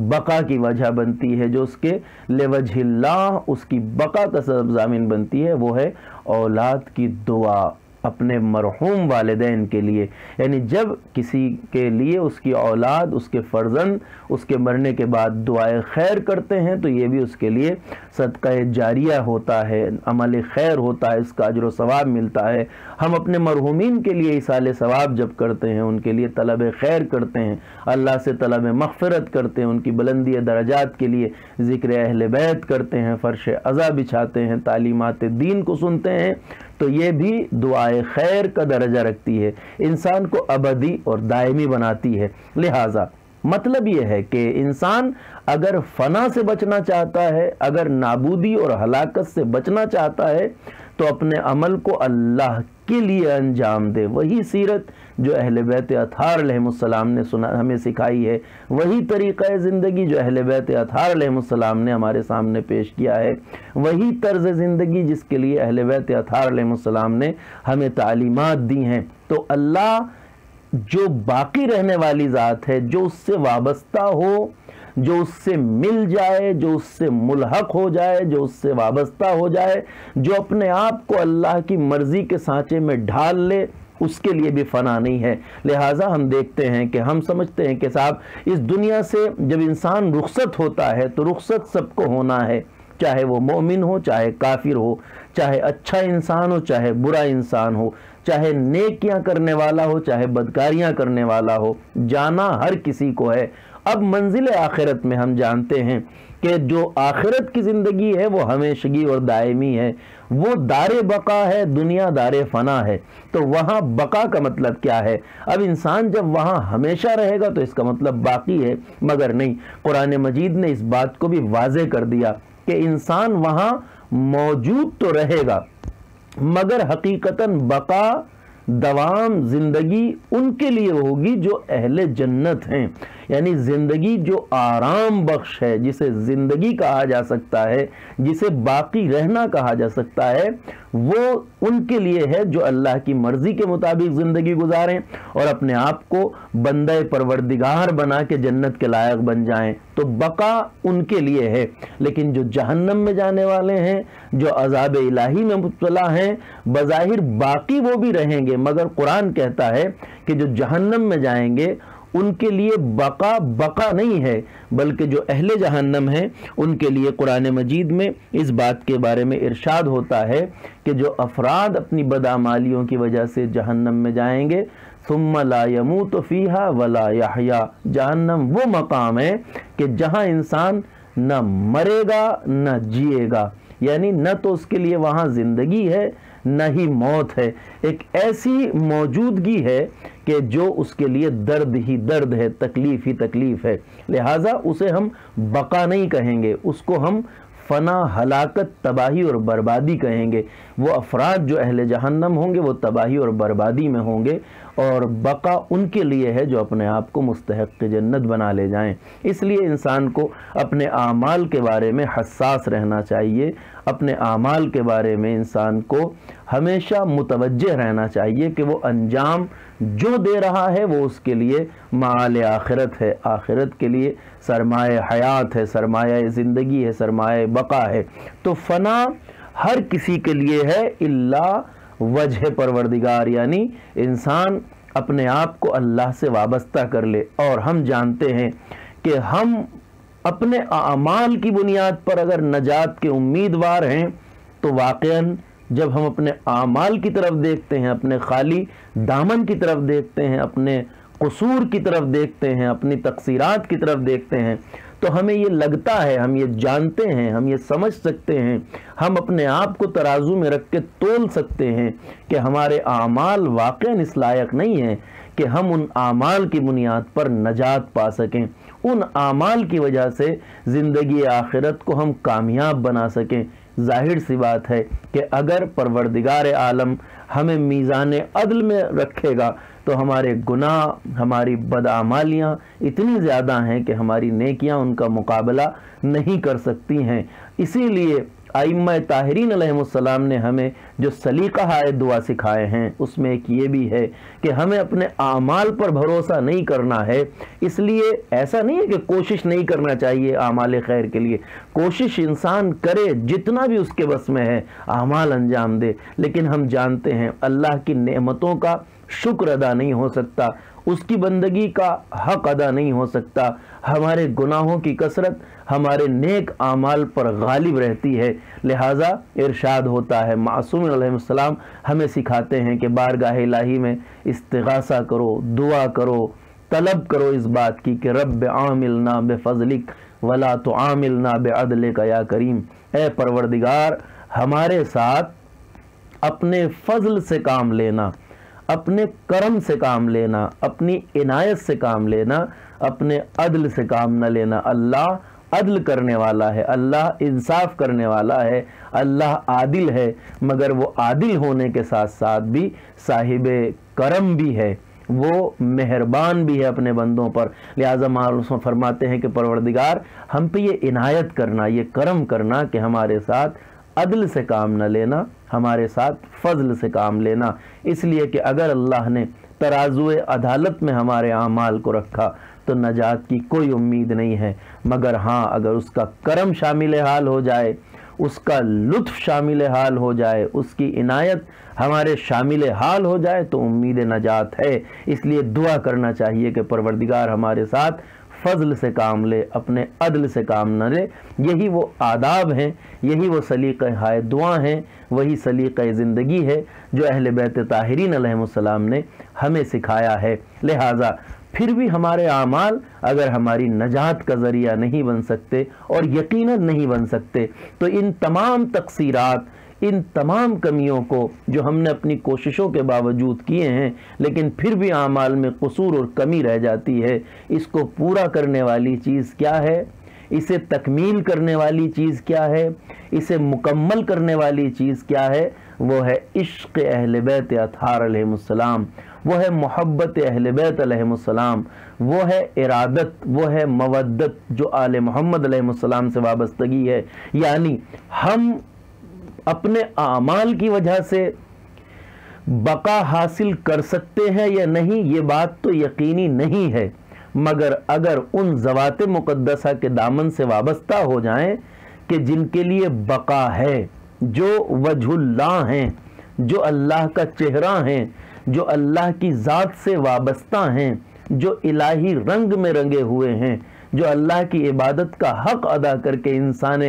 بقا کی وجہ بنتی ہے، جو اس کے لوجہ اللہ، اس کی بقا کا سبب ضامن بنتی ہے، وہ ہے اولاد کی دعا اپنے مرحوم والدین کے لیے۔ یعنی جب کسی کے لیے اس کی اولاد، اس کے فرزند اس کے مرنے کے بعد دعائے خیر کرتے ہیں تو یہ بھی اس کے لیے صدقہ جاریہ ہوتا ہے، عمل خیر ہوتا ہے، اس کا اجر و ثواب ملتا ہے۔ ہم اپنے مرحومین کے لیے ایصال ثواب جب کرتے ہیں، ان کے لیے طلب خیر کرتے ہیں، اللہ سے طلب مغفرت کرتے ہیں، ان کی بلندی درجات کے لیے ذکر اہل بیت کرتے ہیں، فرش عزا بچھاتے ہیں، تعلیمات دین کو سنتے ہیں، تو یہ بھی دعائے خیر کا درجہ رکھتی ہے، انسان کو ابدی اور دائمی بناتی ہے۔ لہٰذا مطلب یہ ہے کہ انسان اگر فنا سے بچنا چاہتا ہے، اگر نابودی اور ہلاکت سے بچنا چاہتا ہے تو اپنے عمل کو اللہ کے لیے انجام دے۔ وہی سیرت جو اہل بیت اطہار علیہ السلام نے ہمیں سکھائی ہے، وہی طریقہ زندگی جو اہل بیت اطہار علیہ السلام نے ہمارے سامنے پیش کیا ہے، وہی طرز زندگی جس کے لیے اہل بیت اطہار علیہ السلام نے ہمیں تعلیمات دی ہیں۔ تو اللہ جو باقی رہنے والی ذات ہے، جو اس سے وابستہ ہو، جو اس سے مل جائے، جو اس سے ملحق ہو جائے، جو اس سے وابستہ ہو جائے، جو اپنے آپ کو اللہ کی مرضی کے سانچے میں ڈھال لے، اس کے لیے بھی فنا نہیں ہے۔ لہٰذا ہم دیکھتے ہیں کہ ہم سمجھتے ہیں کہ صاحب اس دنیا سے جب انسان رخصت ہوتا ہے تو رخصت سب کو ہونا ہے، چاہے وہ مومن ہو، چاہے کافر ہو، چاہے اچھا انسان ہو، چاہے برا انسان ہو، چاہے نیکیاں کرنے والا ہو، چاہے بدکاریاں کرنے والا ہو، جانا ہر کسی کو ہے۔ اب منزل آخرت میں ہم جانتے ہیں کہ جو آخرت کی زندگی ہے وہ ہمیشگی اور دائمی ہے، وہ دار بقا ہے، دنیا دار فنا ہے۔ تو وہاں بقا کا مطلب کیا ہے؟ اب انسان جب وہاں ہمیشہ رہے گا تو اس کا مطلب باقی ہے، مگر نہیں، قرآن مجید نے اس بات کو بھی واضح کر دیا کہ انسان وہاں موجود تو رہے گا مگر حقیقتاً بقا، دوام، زندگی ان کے لیے ہوگی جو اہل جنت ہیں، یعنی زندگی جو آرام بخش ہے، جسے زندگی کہا جا سکتا ہے، جسے باقی رہنا کہا جا سکتا ہے، وہ ان کے لیے ہے جو اللہ کی مرضی کے مطابق زندگی گزاریں اور اپنے آپ کو بندہ پروردگار بنا کے جنت کے لائق بن جائیں، تو بقا ان کے لیے ہے۔ لیکن جو جہنم میں جانے والے ہیں، جو عذاب الہی میں مبتلا ہیں، بظاہر باقی وہ بھی رہیں گے، مگر قرآن کہتا ہے کہ جو جہنم میں جائیں گے ان کے لیے بقا نہیں ہے، بلکہ جو اہل جہنم ہیں ان کے لیے قرآن مجید میں اس بات کے بارے میں ارشاد ہوتا ہے کہ جو افراد اپنی بدعمالیوں کی وجہ سے جہنم میں جائیں گے، ثم لا يموت فیہا ولا یحیا، جہنم وہ مقام ہے کہ جہاں انسان نہ مرے گا نہ جیے گا، یعنی نہ تو اس کے لیے وہاں زندگی ہے نہ ہی موت ہے، ایک ایسی موجودگی ہے کہ جو اس کے لیے درد ہی درد ہے، تکلیف ہی تکلیف ہے، لہٰذا اسے ہم بقا نہیں کہیں گے، اس کو ہم فنا، ہلاکت، تباہی اور بربادی کہیں گے۔ وہ افراد جو اہل جہنم ہوں گے وہ تباہی اور بربادی میں ہوں گے، اور بقا ان کے لیے ہے جو اپنے آپ کو مستحق جنت بنا لے جائیں۔ اس لیے انسان کو اپنے اعمال کے بارے میں حساس رہنا چاہیے، اپنے اعمال کے بارے میں انسان کو ہمیشہ متوجہ رہنا چاہیے کہ وہ انجام جو دے رہا ہے وہ اس کے لیے معال آخرت ہے، آخرت کے لیے سرمایہ حیات ہے، سرمایہ زندگی ہے، سرمایہ بقا ہے۔ تو فنا ہر کسی کے لیے ہے الا وجہ پروردگار، یعنی انسان اپنے آپ کو اللہ سے وابستہ کر لے۔ اور ہم جانتے ہیں کہ ہم اپنے اعمال کی بنیاد پر اگر نجات کے امیدوار ہیں تو واقعاً جب ہم اپنے اعمال کی طرف دیکھتے ہیں، اپنے خالی دامن کی طرف دیکھتے ہیں، اپنے قصور کی طرف دیکھتے ہیں، اپنی تقصیرات کی طرف دیکھتے ہیں، تو ہمیں یہ لگتا ہے، ہم یہ جانتے ہیں، ہم یہ سمجھ سکتے ہیں، ہم اپنے آپ کو ترازو میں رکھ کے تول سکتے ہیں کہ ہمارے اعمال واقعاً اس لائق نہیں ہیں کہ ہم ان اعمال کی بنیاد پر نجات پا سکیں، ان اعمال کی وجہ سے زندگی آخرت کو ہم کامیاب بنا سکیں۔ ظاہر سی بات ہے کہ اگر پروردگار عالم ہمیں میزان عدل میں رکھے گا تو ہمارے گناہ، ہماری بدعمالیاں اتنی زیادہ ہیں کہ ہماری نیکیاں ان کا مقابلہ نہیں کر سکتی ہیں۔ اسی لیے ائمہ طاہرین علیہم السلام نے ہمیں جو سلیقہ دعا سکھائے ہیں اس میں ایک یہ بھی ہے کہ ہمیں اپنے اعمال پر بھروسہ نہیں کرنا ہے۔ اس لیے ایسا نہیں ہے کہ کوشش نہیں کرنا چاہیے اعمال خیر کے لیے، کوشش انسان کرے جتنا بھی اس کے بس میں ہے، اعمال انجام دے، لیکن ہم جانتے ہیں اللہ کی نعمتوں کا شکر ادا نہیں ہو سکتا، اس کی بندگی کا حق ادا نہیں ہو سکتا، ہمارے گناہوں کی کثرت ہمارے نیک اعمال پر غالب رہتی ہے۔ لہٰذا ارشاد ہوتا ہے، معصوم علیہ السلام ہمیں سکھاتے ہیں کہ بارگاہ الہی میں استغاثہ کرو، دعا کرو، طلب کرو اس بات کی کہ رب عاملنا بفضلک ولا تعاملنا بعدلک یا کریم، اے پروردگار ہمارے ساتھ اپنے فضل سے کام لینا، اپنے کرم سے کام لینا، اپنی عنایت سے کام لینا، اپنے عدل سے کام نہ لینا۔ اللہ عدل کرنے والا ہے، اللہ انصاف کرنے والا ہے، اللہ عادل ہے، مگر وہ عادل ہونے کے ساتھ ساتھ بھی صاحب کرم بھی ہے، وہ مہربان بھی ہے اپنے بندوں پر۔ لہٰذا معصوم فرماتے ہیں کہ پروردگار ہم پہ یہ عنایت کرنا، یہ کرم کرنا کہ ہمارے ساتھ عدل سے کام نہ لینا، ہمارے ساتھ فضل سے کام لینا، اس لیے کہ اگر اللہ نے ترازو عدالت میں ہمارے اعمال کو رکھا تو نجات کی کوئی امید نہیں ہے، مگر ہاں اگر اس کا کرم شامل حال ہو جائے، اس کا لطف شامل حال ہو جائے، اس کی عنایت ہمارے شامل حال ہو جائے تو امید نجات ہے۔ اس لیے دعا کرنا چاہیے کہ پروردگار ہمارے ساتھ فضل سے کام لے، اپنے عدل سے کام نہ لے۔ یہی وہ آداب ہیں، یہی وہ سلیقہ ہائے دعا ہیں، وہی سلیقہ زندگی ہے جو اہل بیت طاہرین علیہم السلام نے ہمیں سکھایا ہے۔ لہٰذا پھر بھی ہمارے اعمال اگر ہماری نجات کا ذریعہ نہیں بن سکتے اور یقیناً نہیں بن سکتے تو ان تمام تقصیرات، ان تمام کمیوں کو جو ہم نے اپنی کوششوں کے باوجود کیے ہیں لیکن پھر بھی اعمال میں قصور اور کمی رہ جاتی ہے، اس کو پورا کرنے والی چیز کیا ہے؟ اسے تکمیل کرنے والی چیز کیا ہے؟ اسے مکمل کرنے والی چیز کیا ہے؟ وہ ہے عشق اہل بیت اطہار علیہ السلام، وہ ہے محبت اہل بیت علیہ السلام، وہ ہے ارادت، وہ ہے مودت جو آل محمد علیہ السلام سے وابستگی ہے۔ یعنی ہم اپنے اعمال کی وجہ سے بقا حاصل کر سکتے ہیں یا نہیں، یہ بات تو یقینی نہیں ہے، مگر اگر ان ذوات مقدسہ کے دامن سے وابستہ ہو جائیں کہ جن کے لیے بقا ہے، جو وجہ اللہ ہیں، جو اللہ کا چہرہ ہیں، جو اللہ کی ذات سے وابستہ ہیں، جو الہی رنگ میں رنگے ہوئے ہیں، جو اللہ کی عبادت کا حق ادا کر کے انسان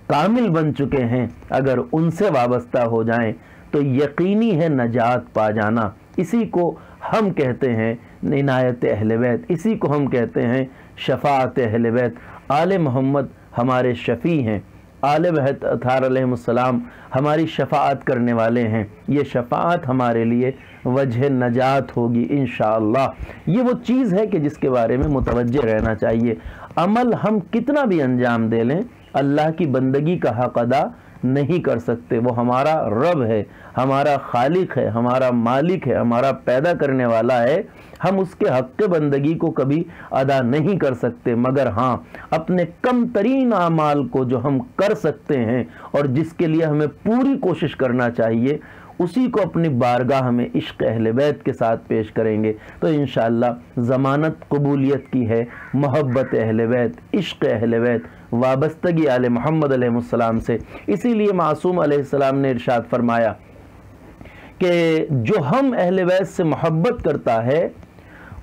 کامل بن چکے ہیں، اگر ان سے وابستہ ہو جائیں تو یقینی ہے نجات پا جانا۔ اسی کو ہم کہتے ہیں عنایت اہل بیت، اسی کو ہم کہتے ہیں شفاعت اہل بیت۔ آل محمد ہمارے شفیع ہیں، آل بیت اطہار علیہ السلام ہماری شفاعت کرنے والے ہیں، یہ شفاعت ہمارے لیے وجہ نجات ہوگی انشاءاللہ۔ یہ وہ چیز ہے کہ جس کے بارے میں متوجہ رہنا چاہیے۔ عمل ہم کتنا بھی انجام دے لیں، اللہ کی بندگی کا حق ادا نہیں کر سکتے۔ وہ ہمارا رب ہے، ہمارا خالق ہے، ہمارا مالک ہے، ہمارا پیدا کرنے والا ہے، ہم اس کے حق بندگی کو کبھی ادا نہیں کر سکتے، مگر ہاں اپنے کم ترین اعمال کو جو ہم کر سکتے ہیں اور جس کے لیے ہمیں پوری کوشش کرنا چاہیے، اسی کو اپنی بارگاہ میں عشق اہل بیت کے ساتھ پیش کریں گے تو انشاءاللہ ضمانت قبولیت کی ہے محبت اہل بیت، عشق اہل بیت، وابستگی آل محمد علیہ السلام سے۔ اسی لیے معصوم علیہ السلام نے ارشاد فرمایا کہ جو ہم اہل بیت سے محبت کرتا ہے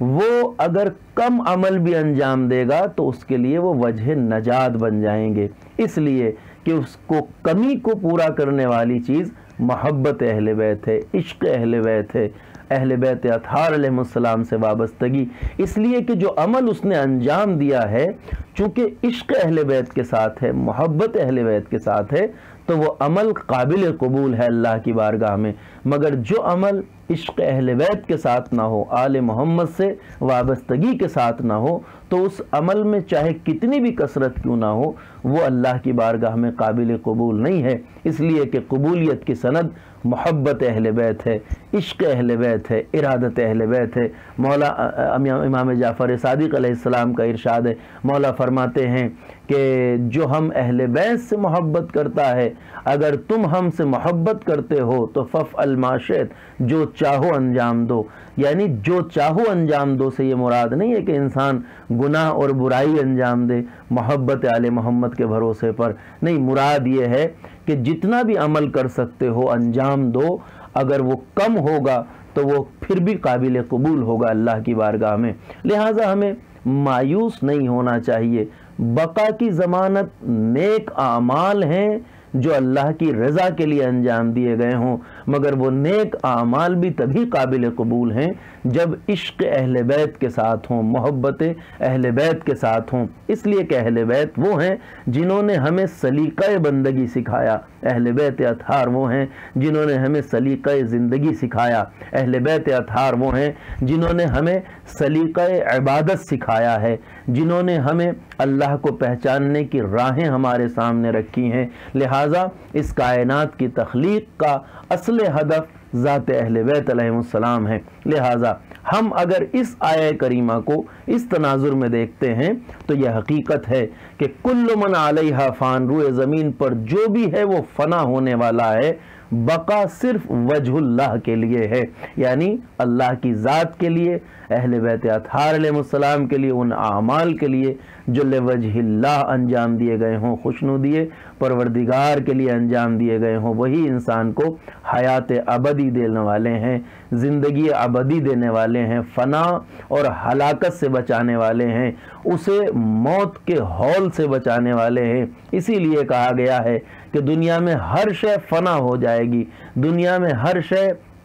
وہ اگر کم عمل بھی انجام دے گا تو اس کے لیے وہ وجہ نجات بن جائیں گے، اس لیے کہ اس کو کمی کو پورا کرنے والی چیز محبت اہل بیت ہے، عشق اہل بیت ہے، اہل بیت اطہار علیہ السلام سے وابستگی۔ اس لیے کہ جو عمل اس نے انجام دیا ہے چونکہ عشق اہل بیت کے ساتھ ہے، محبت اہل بیت کے ساتھ ہے، تو وہ عمل قابل قبول ہے اللہ کی بارگاہ میں، مگر جو عمل عشق اہل بیت کے ساتھ نہ ہو، آل محمد سے وابستگی کے ساتھ نہ ہو، تو اس عمل میں چاہے کتنی بھی کثرت کیوں نہ ہو وہ اللہ کی بارگاہ میں قابل قبول نہیں ہے، اس لیے کہ قبولیت کی سند محبت اہل بیت ہے، عشق اہل بیت ہے، ارادت اہل بیت ہے۔ مولا امام جعفر صادق علیہ السلام کا ارشاد ہے، مولا فرماتے ہیں کہ جو ہم اہل بیت سے محبت کرتا ہے، اگر تم ہم سے محبت کرتے ہو تو فافعل ما شئت، جو چاہو انجام دو۔ یعنی جو چاہو انجام دو سے یہ مراد نہیں ہے کہ انسان گناہ اور برائی انجام دے محبت آل محمد کے بھروسے پر، نہیں، مراد یہ ہے کہ جتنا بھی عمل کر سکتے ہو انجام دو، اگر وہ کم ہوگا تو وہ پھر بھی قابل قبول ہوگا اللہ کی بارگاہ میں۔ لہٰذا ہمیں مایوس نہیں ہونا چاہیے، بقا کی ضمانت نیک اعمال ہیں جو اللہ کی رضا کے لیے انجام دیے گئے ہوں، مگر وہ نیک اعمال بھی تبھی قابل قبول ہیں جب عشق اہل بیت کے ساتھ ہوں، محبت اہل بیت کے ساتھ ہوں۔ اس لیے کہ اہل بیت وہ ہیں جنہوں نے ہمیں سلیقہ بندگی سکھایا، اہل بیت اطہار وہ ہیں جنہوں نے ہمیں سلیقہ زندگی سکھایا، اہل بیت اطہار وہ ہیں جنہوں نے ہمیں سلیقہ عبادت سکھایا ہے، جنہوں نے ہمیں اللہ کو پہچاننے کی راہیں ہمارے سامنے رکھی ہیں۔ لہٰذا اس کائنات کی تخلیق کا اصل ہدف ذات اہل بیت علیہ السلام ہے۔ لہٰذا ہم اگر اس آیہ کریمہ کو اس تناظر میں دیکھتے ہیں تو یہ حقیقت ہے کہ کل من علیہا فان، روئے زمین پر جو بھی ہے وہ فنا ہونے والا ہے، بقا صرف وجہ اللہ کے لیے ہے، یعنی اللہ کی ذات کے لیے، اہل بیت اطہار علیہ السلام کے لیے، ان اعمال کے لیے جو لوجہ اللہ انجام دیے گئے ہوں، خوشنودی پروردگار کے لیے انجام دیے گئے ہوں، وہی انسان کو حیات ابدی دینے والے ہیں، زندگی ابدی دینے والے ہیں، فنا اور ہلاکت سے بچانے والے ہیں، اسے موت کے ہول سے بچانے والے ہیں۔ اسی لیے کہا گیا ہے کہ دنیا میں ہر شے فنا ہو جائے گی، دنیا میں ہر شے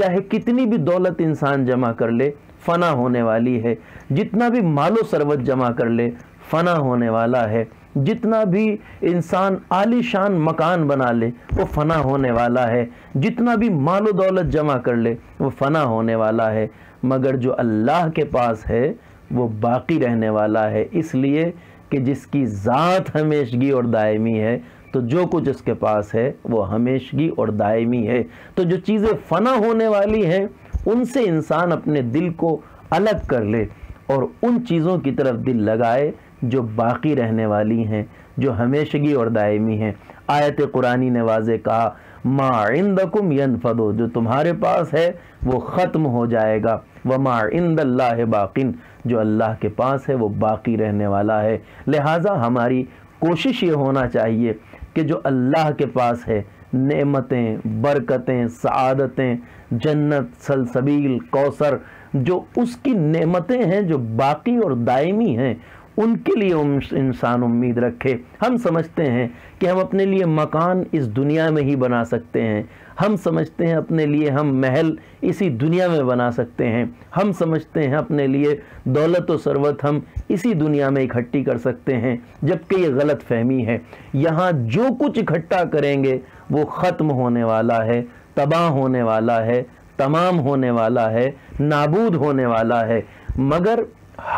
چاہے کتنی بھی دولت انسان جمع کر لے فنا ہونے والی ہے، جتنا بھی مال و ثروت جمع کر لے فنا ہونے والا ہے، جتنا بھی انسان عالی شان مکان بنا لے وہ فنا ہونے والا ہے، جتنا بھی مال و دولت جمع کر لے وہ فنا ہونے والا ہے، مگر جو اللہ کے پاس ہے وہ باقی رہنے والا ہے، اس لیے کہ جس کی ذات ہمیشگی اور دائمی ہے تو جو کچھ اس کے پاس ہے وہ ہمیشگی اور دائمی ہے۔ تو جو چیزیں فنا ہونے والی ہیں ان سے انسان اپنے دل کو الگ کر لے اور ان چیزوں کی طرف دل لگائے جو باقی رہنے والی ہیں، جو ہمیشگی اور دائمی ہیں۔ آیت قرآنی نے واضح کہا ما عندکم ینفد، جو تمہارے پاس ہے وہ ختم ہو جائے گا، وما عند اللہ باقٍ، جو اللہ کے پاس ہے وہ باقی رہنے والا ہے۔ لہٰذا ہماری کوشش یہ ہونا چاہیے کہ جو اللہ کے پاس ہے، نعمتیں، برکتیں، سعادتیں، جنت، سلسبیل، کوثر، جو اس کی نعمتیں ہیں جو باقی اور دائمی ہیں، ان کے لیے انسان امید رکھے۔ ہم سمجھتے ہیں کہ ہم اپنے لیے مکان اس دنیا میں ہی بنا سکتے ہیں، ہم سمجھتے ہیں اپنے لیے ہم محل اسی دنیا میں بنا سکتے ہیں، ہم سمجھتے ہیں اپنے لیے دولت و ثروت ہم اسی دنیا میں اکٹھی کر سکتے ہیں، جبکہ یہ غلط فہمی ہے۔ یہاں جو کچھ اکٹھا کریں گے وہ ختم ہونے والا ہے، تباہ ہونے والا ہے، تمام ہونے والا ہے، نابود ہونے والا ہے، مگر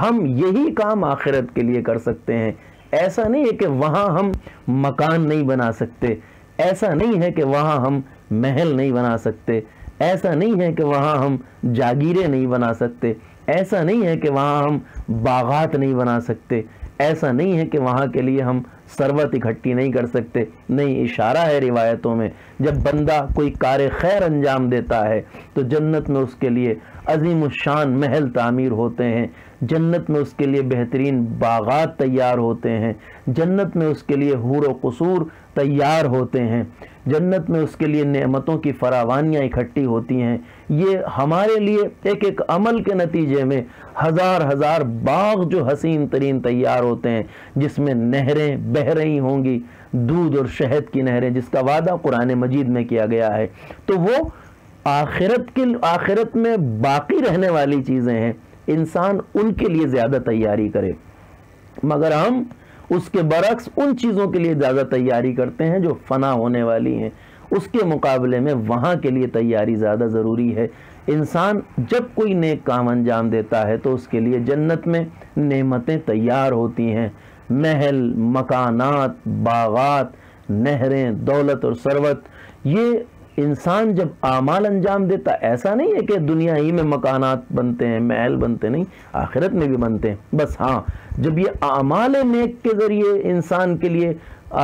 ہم یہی کام آخرت کے لیے کر سکتے ہیں۔ ایسا نہیں ہے کہ وہاں ہم مکان نہیں بنا سکتے، ایسا نہیں ہے کہ وہاں ہم محل نہیں بنا سکتے، ایسا نہیں ہے کہ وہاں ہم جاگیریں نہیں بنا سکتے، ایسا نہیں ہے کہ وہاں ہم باغات نہیں بنا سکتے، ایسا نہیں ہے کہ وہاں کے لیے ہم ثروت اکٹھی نہیں کر سکتے۔ نہیں، اشارہ ہے روایتوں میں جب بندہ کوئی کار خیر انجام دیتا ہے تو جنت میں اس کے لیے عظیم الشان محل تعمیر ہوتے ہیں، جنت میں اس کے لیے بہترین باغات تیار ہوتے ہیں، جنت میں اس کے لیے حور و قصور تیار ہوتے ہیں، جنت میں اس کے لیے نعمتوں کی فراوانیاں اکٹھی ہوتی ہیں۔ یہ ہمارے لیے ایک ایک عمل کے نتیجے میں ہزار ہزار باغ جو حسین ترین تیار ہوتے ہیں، جس میں نہریں بہہ رہی ہوں گی، دودھ اور شہد کی نہریں، جس کا وعدہ قرآن مجید میں کیا گیا ہے۔ تو وہ آخرت میں باقی رہنے والی چیزیں ہیں، انسان ان کے لیے زیادہ تیاری کرے، مگر ہم اس کے برعکس ان چیزوں کے لیے زیادہ تیاری کرتے ہیں جو فنا ہونے والی ہیں، اس کے مقابلے میں وہاں کے لیے تیاری زیادہ ضروری ہے۔ انسان جب کوئی نیک کام انجام دیتا ہے تو اس کے لیے جنت میں نعمتیں تیار ہوتی ہیں، محل، مکانات، باغات، نہریں، دولت اور ثروت۔ یہ انسان جب اعمال انجام دیتا، ایسا نہیں ہے کہ دنیا ہی میں مکانات بنتے ہیں، محل بنتے، نہیں، آخرت میں بھی بنتے ہیں۔ بس ہاں، جب یہ اعمال نیک کے ذریعے انسان کے لیے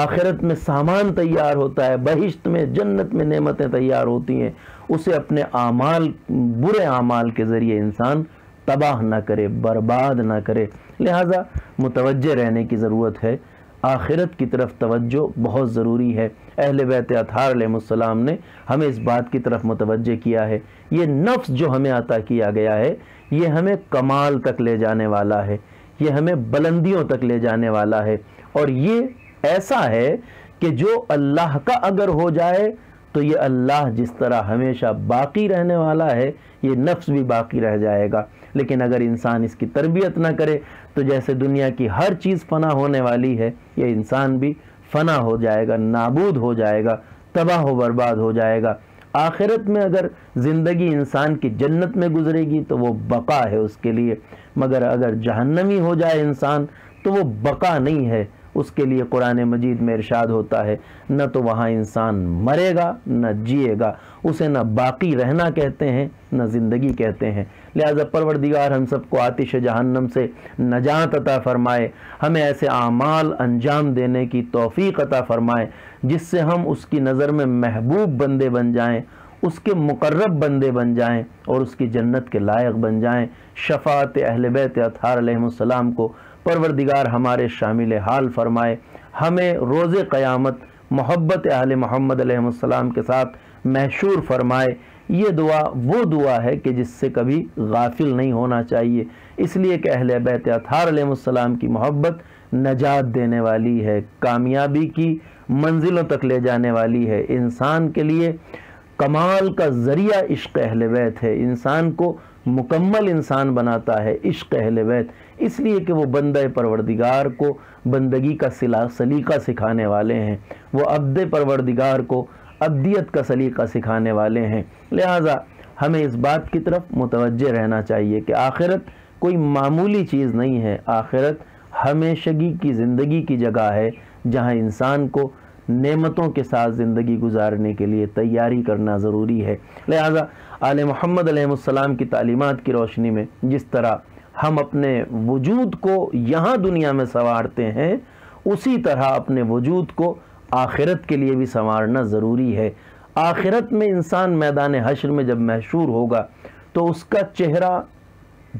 آخرت میں سامان تیار ہوتا ہے، بہشت میں، جنت میں نعمتیں تیار ہوتی ہیں، اسے اپنے اعمال، برے اعمال کے ذریعے انسان تباہ نہ کرے، برباد نہ کرے۔ لہٰذا متوجہ رہنے کی ضرورت ہے، آخرت کی طرف توجہ بہت ضروری ہے۔ اہل بیت اطہار علیہ السلام نے ہمیں اس بات کی طرف متوجہ کیا ہے۔ یہ نفس جو ہمیں عطا کیا گیا ہے یہ ہمیں کمال تک لے جانے والا ہے، یہ ہمیں بلندیوں تک لے جانے والا ہے، اور یہ ایسا ہے کہ جو اللہ کا اگر ہو جائے تو یہ اللہ جس طرح ہمیشہ باقی رہنے والا ہے، یہ نفس بھی باقی رہ جائے گا۔ لیکن اگر انسان اس کی تربیت نہ کرے تو جیسے دنیا کی ہر چیز فنا ہونے والی ہے، یہ انسان بھی فنا ہو جائے گا، نابود ہو جائے گا، تباہ و برباد ہو جائے گا۔ آخرت میں اگر زندگی انسان کی جنت میں گزرے گی تو وہ بقا ہے اس کے لیے، مگر اگر جہنمی ہو جائے انسان تو وہ بقا نہیں ہے اس کے لیے۔ قرآن مجید میں ارشاد ہوتا ہے نہ تو وہاں انسان مرے گا نہ جیے گا، اسے نہ باقی رہنا کہتے ہیں نہ زندگی کہتے ہیں۔ لہذا پروردگار ہم سب کو آتش جہنم سے نجات عطا فرمائے، ہمیں ایسے اعمال انجام دینے کی توفیق عطا فرمائے جس سے ہم اس کی نظر میں محبوب بندے بن جائیں، اس کے مقرب بندے بن جائیں اور اس کی جنت کے لائق بن جائیں۔ شفاعت اہل بیت اطہار علیہ السلام کو پروردگار ہمارے شامل حال فرمائے، ہمیں روز قیامت محبت اہل محمد علیہ السلام کے ساتھ محشور فرمائے۔ یہ دعا وہ دعا ہے کہ جس سے کبھی غافل نہیں ہونا چاہیے، اس لیے کہ اہل بیت اطہار علیہ السلام کی محبت نجات دینے والی ہے، کامیابی کی منزلوں تک لے جانے والی ہے، انسان کے لیے کمال کا ذریعہ عشق اہل بیت ہے، انسان کو مکمل انسان بناتا ہے عشق اہل بیت، اس لیے کہ وہ بندہ پروردگار کو بندگی کا سلیقہ سکھانے والے ہیں، وہ عبد پروردگار کو عبدیت کا سلیقہ سکھانے والے ہیں۔ لہٰذا ہمیں اس بات کی طرف متوجہ رہنا چاہیے کہ آخرت کوئی معمولی چیز نہیں ہے، آخرت ہمیشگی کی زندگی کی جگہ ہے جہاں انسان کو نعمتوں کے ساتھ زندگی گزارنے کے لیے تیاری کرنا ضروری ہے۔ لہٰذا آل محمد علیہ السلام کی تعلیمات کی روشنی میں جس طرح ہم اپنے وجود کو یہاں دنیا میں سنوارتے ہیں، اسی طرح اپنے وجود کو آخرت کے لیے بھی سنوارنا ضروری ہے۔ آخرت میں انسان میدان حشر میں جب محشور ہوگا تو اس کا چہرہ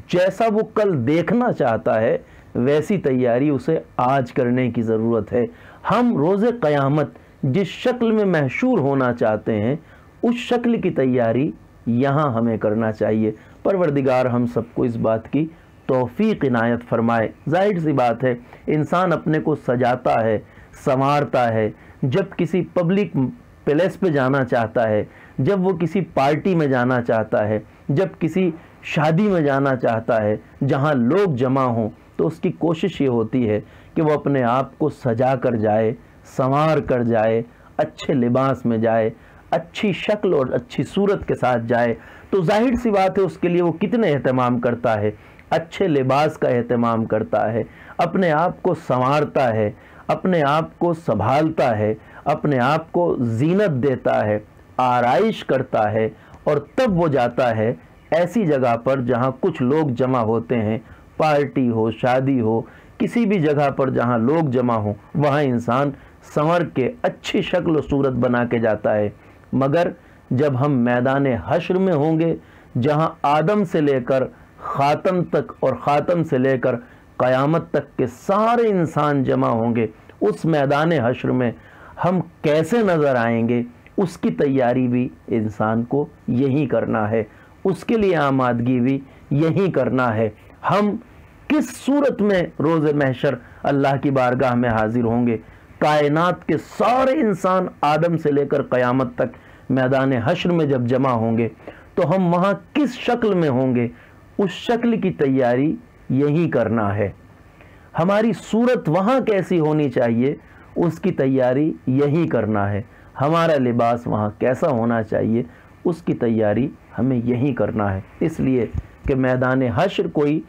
جیسا وہ کل دیکھنا چاہتا ہے ویسی تیاری اسے آج کرنے کی ضرورت ہے۔ ہم روز قیامت جس شکل میں محشور ہونا چاہتے ہیں اس شکل کی تیاری یہاں ہمیں کرنا چاہیے۔ پروردگار ہم سب کو اس بات کی توفیق عنایت فرمائے۔ ظاہر سی بات ہے انسان اپنے کو سجاتا ہے، سنوارتا ہے، جب کسی پبلک پلیس پہ جانا چاہتا ہے، جب وہ کسی پارٹی میں جانا چاہتا ہے، جب کسی شادی میں جانا چاہتا ہے جہاں لوگ جمع ہوں، تو اس کی کوشش یہ ہوتی ہے کہ وہ اپنے آپ کو سجا کر جائے، سنوار کر جائے، اچھے لباس میں جائے، اچھی شکل اور اچھی صورت کے ساتھ جائے۔ تو ظاہر سی بات ہے اس کے لیے وہ کتنے اہتمام کرتا ہے، اچھے لباس کا اہتمام کرتا ہے، اپنے آپ کو سنوارتا ہے، اپنے آپ کو سنبھالتا ہے، اپنے آپ کو زینت دیتا ہے، آرائش کرتا ہے، اور تب وہ جاتا ہے ایسی جگہ پر جہاں کچھ لوگ جمع ہوتے ہیں، پارٹی ہو، شادی ہو، کسی بھی جگہ پر جہاں لوگ جمع ہوں، وہاں انسان سنور کے اچھی شکل و صورت بنا کے جاتا ہے۔ مگر جب ہم میدان حشر میں ہوں گے جہاں آدم سے لے کر خاتم تک اور خاتم سے لے کر قیامت تک کے سارے انسان جمع ہوں گے، اس میدان حشر میں ہم کیسے نظر آئیں گے اس کی تیاری بھی انسان کو یہی کرنا ہے، اس کے لیے آمادگی بھی یہی کرنا ہے۔ ہم کس صورت میں روز محشر اللہ کی بارگاہ میں حاضر ہوں گے؟ کائنات کے سارے انسان آدم سے لے کر قیامت تک میدان حشر میں جب جمع ہوں گے تو ہم وہاں کس شکل میں ہوں گے، اس شکل کی تیاری یہی کرنا ہے۔ ہماری صورت وہاں کیسی ہونی چاہیے اس کی تیاری یہی کرنا ہے۔ ہمارا لباس وہاں کیسا ہونا چاہیے اس کی تیاری ہمیں یہی کرنا ہے۔ اس لیے کہ میدان حشر کوئی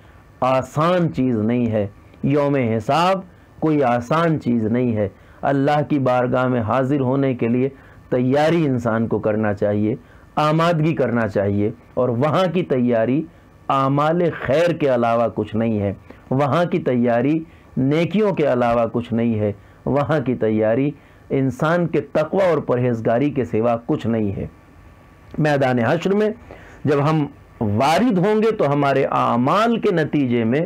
آسان چیز نہیں ہے، یوم حساب کوئی آسان چیز نہیں ہے۔ اللہ کی بارگاہ میں حاضر ہونے کے لیے تیاری انسان کو کرنا چاہیے، آمادگی کرنا چاہیے، اور وہاں کی تیاری اعمال خیر کے علاوہ کچھ نہیں ہے، وہاں کی تیاری نیکیوں کے علاوہ کچھ نہیں ہے، وہاں کی تیاری انسان کے تقوی اور پرہیزگاری کے سوا کچھ نہیں ہے۔ میدان حشر میں جب ہم وارد ہوں گے تو ہمارے اعمال کے نتیجے میں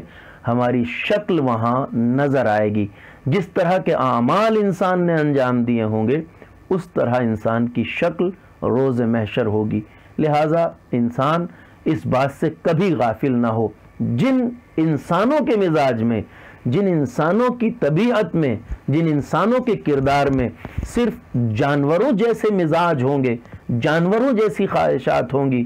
ہماری شکل وہاں نظر آئے گی۔ جس طرح کے اعمال انسان نے انجام دیے ہوں گے اس طرح انسان کی شکل روز محشر ہوگی۔ لہٰذا انسان اس بات سے کبھی غافل نہ ہو، جن انسانوں کے مزاج میں، جن انسانوں کی طبیعت میں، جن انسانوں کے کردار میں صرف جانوروں جیسے مزاج ہوں گے، جانوروں جیسی خواہشات ہوں گی،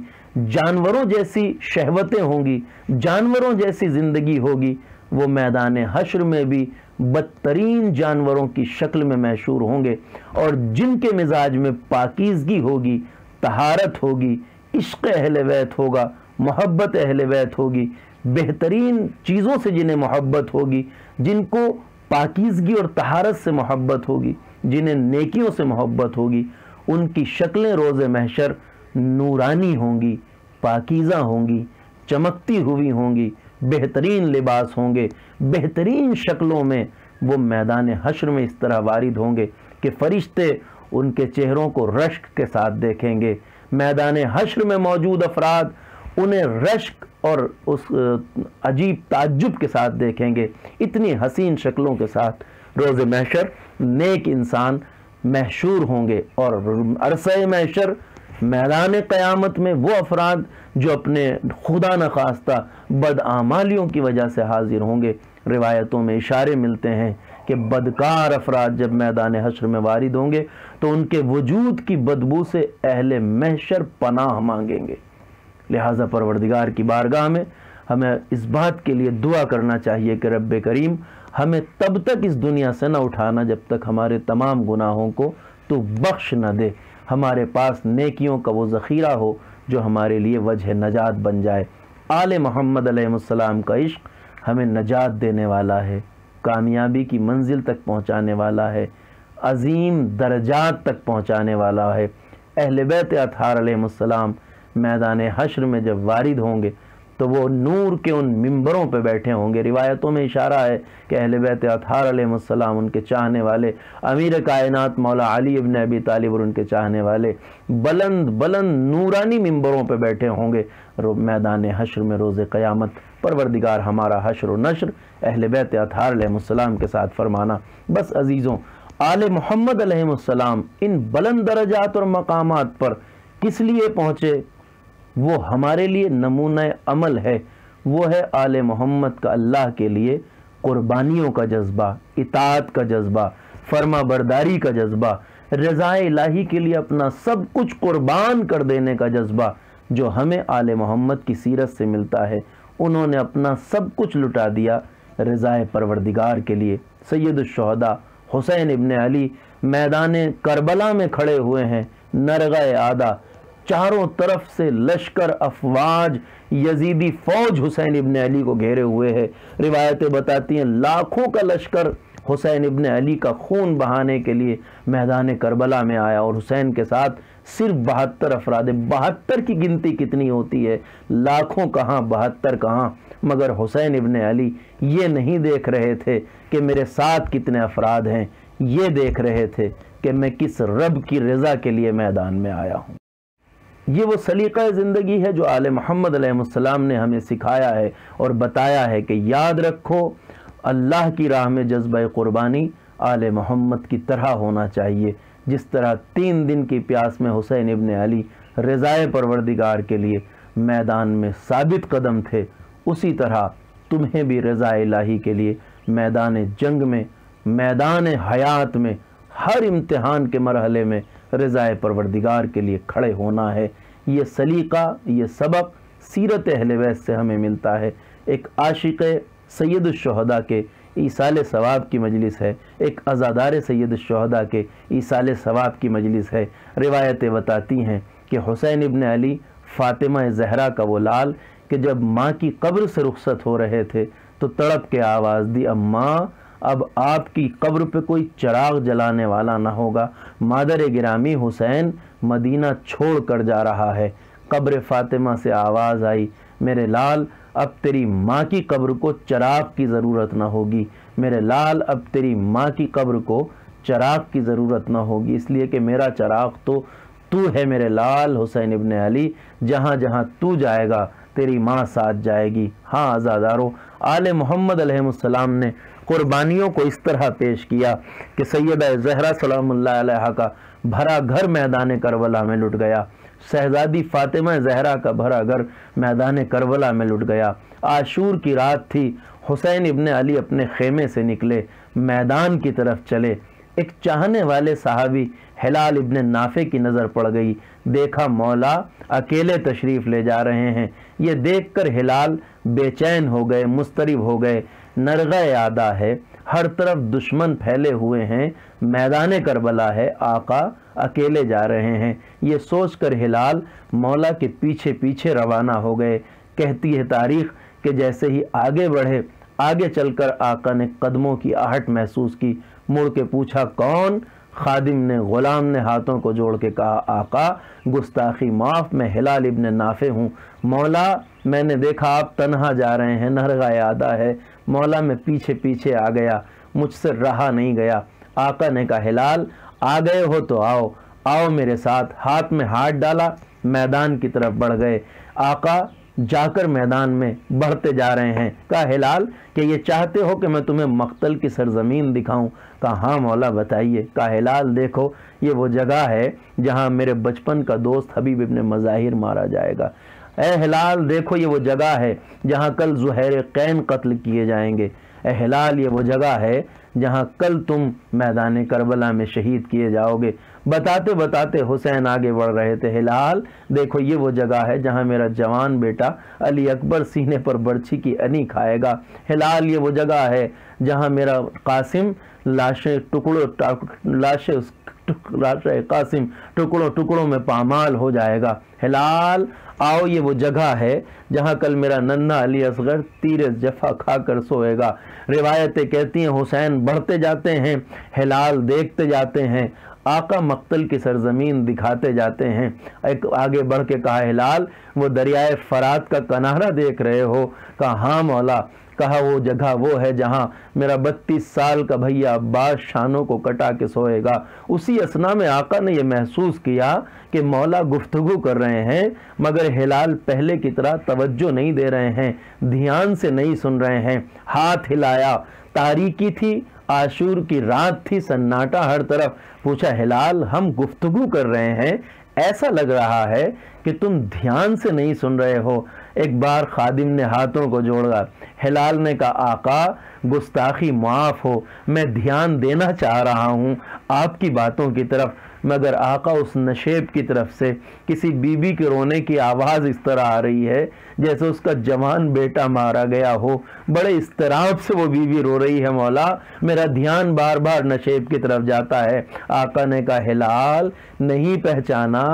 جانوروں جیسی شہوتیں ہوں گی، جانوروں جیسی زندگی ہوگی، وہ میدان حشر میں بھی بدترین جانوروں کی شکل میں محشور ہوں گے۔ اور جن کے مزاج میں پاکیزگی ہوگی، طہارت ہوگی، عشق اہل بیت ہوگا، محبت اہل بیت ہوگی، بہترین چیزوں سے جنہیں محبت ہوگی، جن کو پاکیزگی اور طہارت سے محبت ہوگی، جنہیں نیکیوں سے محبت ہوگی، ان کی شکلیں روز محشر نورانی ہوں گی، پاکیزہ ہوں گی، چمکتی ہوئی ہوں گی، بہترین لباس ہوں گے، بہترین شکلوں میں وہ میدان حشر میں اس طرح وارد ہوں گے کہ فرشتے ان کے چہروں کو رشک کے ساتھ دیکھیں گے۔ میدان حشر میں موجود افراد انہیں رشک اور اس عجیب تعجب کے ساتھ دیکھیں گے۔ اتنی حسین شکلوں کے ساتھ روز محشر نیک انسان محشور ہوں گے، اور عرصہ محشر میدان قیامت میں وہ افراد جو اپنے خدا نخواستہ بدعمالیوں کی وجہ سے حاضر ہوں گے۔ روایتوں میں اشارے ملتے ہیں کہ بدکار افراد جب میدان حشر میں وارد ہوں گے تو ان کے وجود کی بدبو سے اہل محشر پناہ مانگیں گے۔ لہٰذا پروردگار کی بارگاہ میں ہمیں اس بات کے لیے دعا کرنا چاہیے کہ رب کریم ہمیں تب تک اس دنیا سے نہ اٹھانا جب تک ہمارے تمام گناہوں کو تو بخش نہ دے، ہمارے پاس نیکیوں کا وہ ذخیرہ ہو جو ہمارے لیے وجہ نجات بن جائے۔ آل محمد علیہ السلام کا عشق ہمیں نجات دینے والا ہے، کامیابی کی منزل تک پہنچانے والا ہے، عظیم درجات تک پہنچانے والا ہے۔ اہل بیت اطہار علیہ السلام میدان حشر میں جب وارد ہوں گے تو وہ نور کے ان ممبروں پہ بیٹھے ہوں گے۔ روایتوں میں اشارہ ہے کہ اہل بیت اطہار علیہ السلام، ان کے چاہنے والے، امیر کائنات مولا علی ابن ابی طالب اور ان کے چاہنے والے بلند بلند نورانی ممبروں پہ بیٹھے ہوں گے میدان حشر میں روز قیامت۔ پروردگار ہمارا حشر و نشر اہل بیت اطہار علیہ السلام کے ساتھ فرمانا۔ بس عزیزوں، آل محمد علیہ السلام ان بلند درجات اور مقامات پر کس لیے پہنچے؟ وہ ہمارے لیے نمونہ عمل ہے۔ وہ ہے آل محمد کا اللہ کے لیے قربانیوں کا جذبہ، اطاعت کا جذبہ، فرما برداری کا جذبہ، رضا الہی کے لیے اپنا سب کچھ قربان کر دینے کا جذبہ جو ہمیں آل محمد کی سیرت سے ملتا ہے۔ انہوں نے اپنا سب کچھ لٹا دیا رضا پروردگار کے لیے۔ سید الشہداء حسین ابن علی میدان کربلا میں کھڑے ہوئے ہیں، نرغہ آدھا، چاروں طرف سے لشکر افواج یزیدی فوج حسین ابن علی کو گھیرے ہوئے ہے۔ روایتیں بتاتی ہیں لاکھوں کا لشکر حسین ابن علی کا خون بہانے کے لیے میدان کربلا میں آیا، اور حسین کے ساتھ صرف 72 افراد۔ 72 کی گنتی کتنی ہوتی ہے، لاکھوں کہاں 72 کہاں، مگر حسین ابن علی یہ نہیں دیکھ رہے تھے کہ میرے ساتھ کتنے افراد ہیں، یہ دیکھ رہے تھے کہ میں کس رب کی رضا کے لیے میدان میں آیا ہوں۔ یہ وہ سلیقہ زندگی ہے جو آل محمد علیہ السلام نے ہمیں سکھایا ہے اور بتایا ہے کہ یاد رکھو اللہ کی راہ میں جذبہ قربانی آل محمد کی طرح ہونا چاہیے۔ جس طرح 3 دن کی پیاس میں حسین ابن علی رضائے پروردگار کے لیے میدان میں ثابت قدم تھے، اسی طرح تمہیں بھی رضا الہی کے لیے میدان جنگ میں، میدان حیات میں، ہر امتحان کے مرحلے میں رضا پروردگار کے لیے کھڑے ہونا ہے۔ یہ سلیقہ، یہ سبق سیرت اہل بیت سے ہمیں ملتا ہے۔ ایک عاشق سید الشہداء کے ایصال ثواب کی مجلس ہے، ایک عزادار سید الشہداء کے ایصال ثواب کی مجلس ہے۔ روایتیں بتاتی ہیں کہ حسین ابن علی فاطمہ زہرا کا وہ لال کہ جب ماں کی قبر سے رخصت ہو رہے تھے تو تڑپ کے آواز دی، اماں اب آپ کی قبر پہ کوئی چراغ جلانے والا نہ ہوگا، مادر گرامی حسین مدینہ چھوڑ کر جا رہا ہے۔ قبر فاطمہ سے آواز آئی، میرے لال اب تیری ماں کی قبر کو چراغ کی ضرورت نہ ہوگی، میرے لال اب تیری ماں کی قبر کو چراغ کی ضرورت نہ ہوگی، اس لیے کہ میرا چراغ تو ہے میرے لال حسین ابن علی، جہاں جہاں تو جائے گا تیری ماں ساتھ جائے گی۔ ہاں عزادارو، آل محمد علیہ السلام نے قربانیوں کو اس طرح پیش کیا کہ سیدہ زہرا سلام اللہ علیہا کا بھرا گھر میدان کربلا میں لٹ گیا، شہزادی فاطمہ زہرا کا بھرا گھر میدان کربلا میں لٹ گیا۔ عاشور کی رات تھی، حسین ابن علی اپنے خیمے سے نکلے، میدان کی طرف چلے۔ ایک چاہنے والے صحابی ہلال ابن نافع کی نظر پڑ گئی، دیکھا مولا اکیلے تشریف لے جا رہے ہیں۔ یہ دیکھ کر ہلال بے چین ہو گئے، مضطرب ہو گئے۔ نرغہ آدھا ہے، ہر طرف دشمن پھیلے ہوئے ہیں، میدان کربلا ہے، آقا اکیلے جا رہے ہیں۔ یہ سوچ کر ہلال مولا کے پیچھے پیچھے روانہ ہو گئے۔ کہتی ہے تاریخ کہ جیسے ہی آگے بڑھے، آگے چل کر آقا نے قدموں کی آہٹ محسوس کی، مڑ کے پوچھا کون؟ خادم نے، غلام نے ہاتھوں کو جوڑ کے کہا آقا گستاخی معاف، میں ہلال ابن نافع ہوں۔ مولا میں نے دیکھا آپ تنہا جا رہے ہیں، نرغہ آدھا ہے، مولا میں پیچھے پیچھے آ گیا، مجھ سے رہا نہیں گیا۔ آقا نے کہا ہلال آ گئے ہو تو آؤ، آؤ میرے ساتھ۔ ہاتھ میں ہاتھ ڈالا، میدان کی طرف بڑھ گئے۔ آقا جا کر میدان میں بڑھتے جا رہے ہیں۔ کہا ہلال کہ یہ چاہتے ہو کہ میں تمہیں مقتل کی سرزمین دکھاؤں؟ کہا ہاں مولا بتائیے۔ کہا ہلال دیکھو یہ وہ جگہ ہے جہاں میرے بچپن کا دوست حبیب ابن مظاہر مارا جائے گا۔ اے ہلال دیکھو یہ وہ جگہ ہے جہاں کل زہیر قین قتل کیے جائیں گے۔ اے ہلال یہ وہ جگہ ہے جہاں کل تم میدان کربلا میں شہید کیے جاؤ گے۔ بتاتے بتاتے حسین آگے بڑھ رہے تھے، ہلال دیکھو یہ وہ جگہ ہے جہاں میرا جوان بیٹا علی اکبر سینے پر برچھی کی انی کھائے گا۔ ہلال یہ وہ جگہ ہے جہاں میرا قاسم لاشیں قاسم ٹکڑوں ٹکڑوں میں پامال ہو جائے گا۔ ہلال آؤ یہ وہ جگہ ہے جہاں کل میرا ننھا علی اصغر تیر جفا کھا کر سوئے گا۔ روایتیں کہتی ہیں حسین بڑھتے جاتے ہیں، ہلال دیکھتے جاتے ہیں، آقا مقتل کی سرزمین دکھاتے جاتے ہیں۔ ایک آگے بڑھ کے کہا ہلال وہ دریائے فرات کا کنارہ دیکھ رہے ہو؟ کہا ہاں مولا۔ کہا وہ جگہ وہ ہے جہاں میرا 32 سال کا بھیا عباس شانوں کو کٹا کے سوئے گا۔ اسی اثنا میں آقا نے یہ محسوس کیا کہ مولا گفتگو کر رہے ہیں مگر ہلال پہلے کی طرح توجہ نہیں دے رہے ہیں، دھیان سے نہیں سن رہے ہیں۔ ہاتھ ہلایا، تاریکی تھی، عاشور کی رات تھی، سناٹا ہر طرف۔ پوچھا ہلال ہم گفتگو کر رہے ہیں، ایسا لگ رہا ہے کہ تم دھیان سے نہیں سن رہے ہو۔ ایک بار خادم نے ہاتھوں کو جوڑا، ہلال نے کہا آقا گستاخی معاف ہو، میں دھیان دینا چاہ رہا ہوں آپ کی باتوں کی طرف، مگر آقا اس نشیب کی طرف سے کسی بیوی کے رونے کی آواز اس طرح آ رہی ہے جیسے اس کا جوان بیٹا مارا گیا ہو، بڑے اضطراب سے وہ بیوی رو رہی ہے مولا، میرا دھیان بار بار نشیب کی طرف جاتا ہے۔ آقا نے کہا ہلال نہیں پہچانا،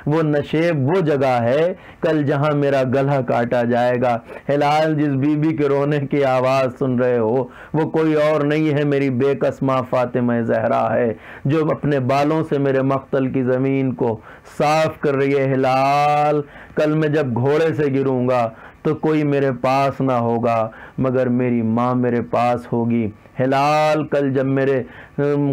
وہ نشیب وہ جگہ ہے کل جہاں میرا گلا کاٹا جائے گا۔ ہلال جس بیوی کے رونے کی آواز سن رہے ہو وہ کوئی اور نہیں ہے، میری بے کس ماں فاطمہ زہرا ہے جو اپنے بالوں سے میرے مقتل کی زمین کو صاف کر رہی ہے۔ ہلال کل میں جب گھوڑے سے گروں گا تو کوئی میرے پاس نہ ہوگا مگر میری ماں میرے پاس ہوگی۔ ہلال کل جب میرے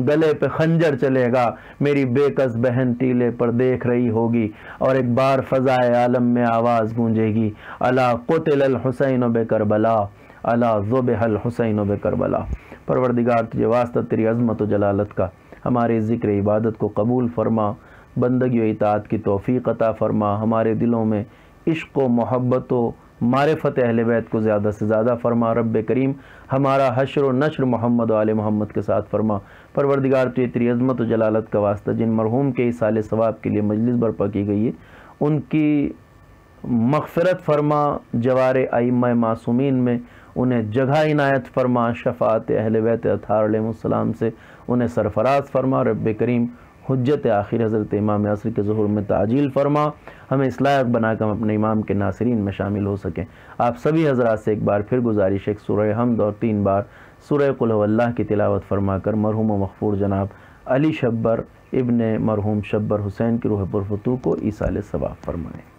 گلے پہ خنجر چلے گا میری بے کس بہن ٹیلے پر دیکھ رہی ہوگی، اور ایک بار فضائے عالم میں آواز گونجے گی الا قتل الحسین بکربلا، الا ذبح الحسین بکربلا۔ پروردگار تجھے واسطہ تیری عظمت و جلالت کا ہمارے ذکر عبادت کو قبول فرما، بندگی و اطاعت کی توفیق عطا فرما، ہمارے دلوں میں عشق و محبت و معرفت اہل بیت کو زیادہ سے زیادہ فرما۔ رب کریم ہمارا حشر و نشر محمد و آل محمد کے ساتھ فرما۔ پروردگار تجھے تیری عظمت و جلالت کا واسطہ جن مرحوم کے ایصال ثواب کے لیے مجلس برپا کی گئی ہے ان کی مغفرت فرما، جوار ائمہ معصومین میں انہیں جگہ عنایت فرما، شفاعت اہل بیت اطہار علیہ السلام سے انہیں سرفراز فرما۔ رب کریم حجت آخر حضرت امام عصر کے ظہور میں تعجیل فرما، ہمیں اس لائق بنا کر ہم اپنے امام کے ناصرین میں شامل ہو سکیں۔ آپ سبھی حضرات سے ایک بار پھر گزارش ہے، سورہ حمد اور 3 بار سورہ قل هو اللہ کی تلاوت فرما کر مرحوم و مغفور جناب علی شبر ابن مرحوم شبر حسین کی روح پرفتوح کو ایصال ثواب فرمائیں۔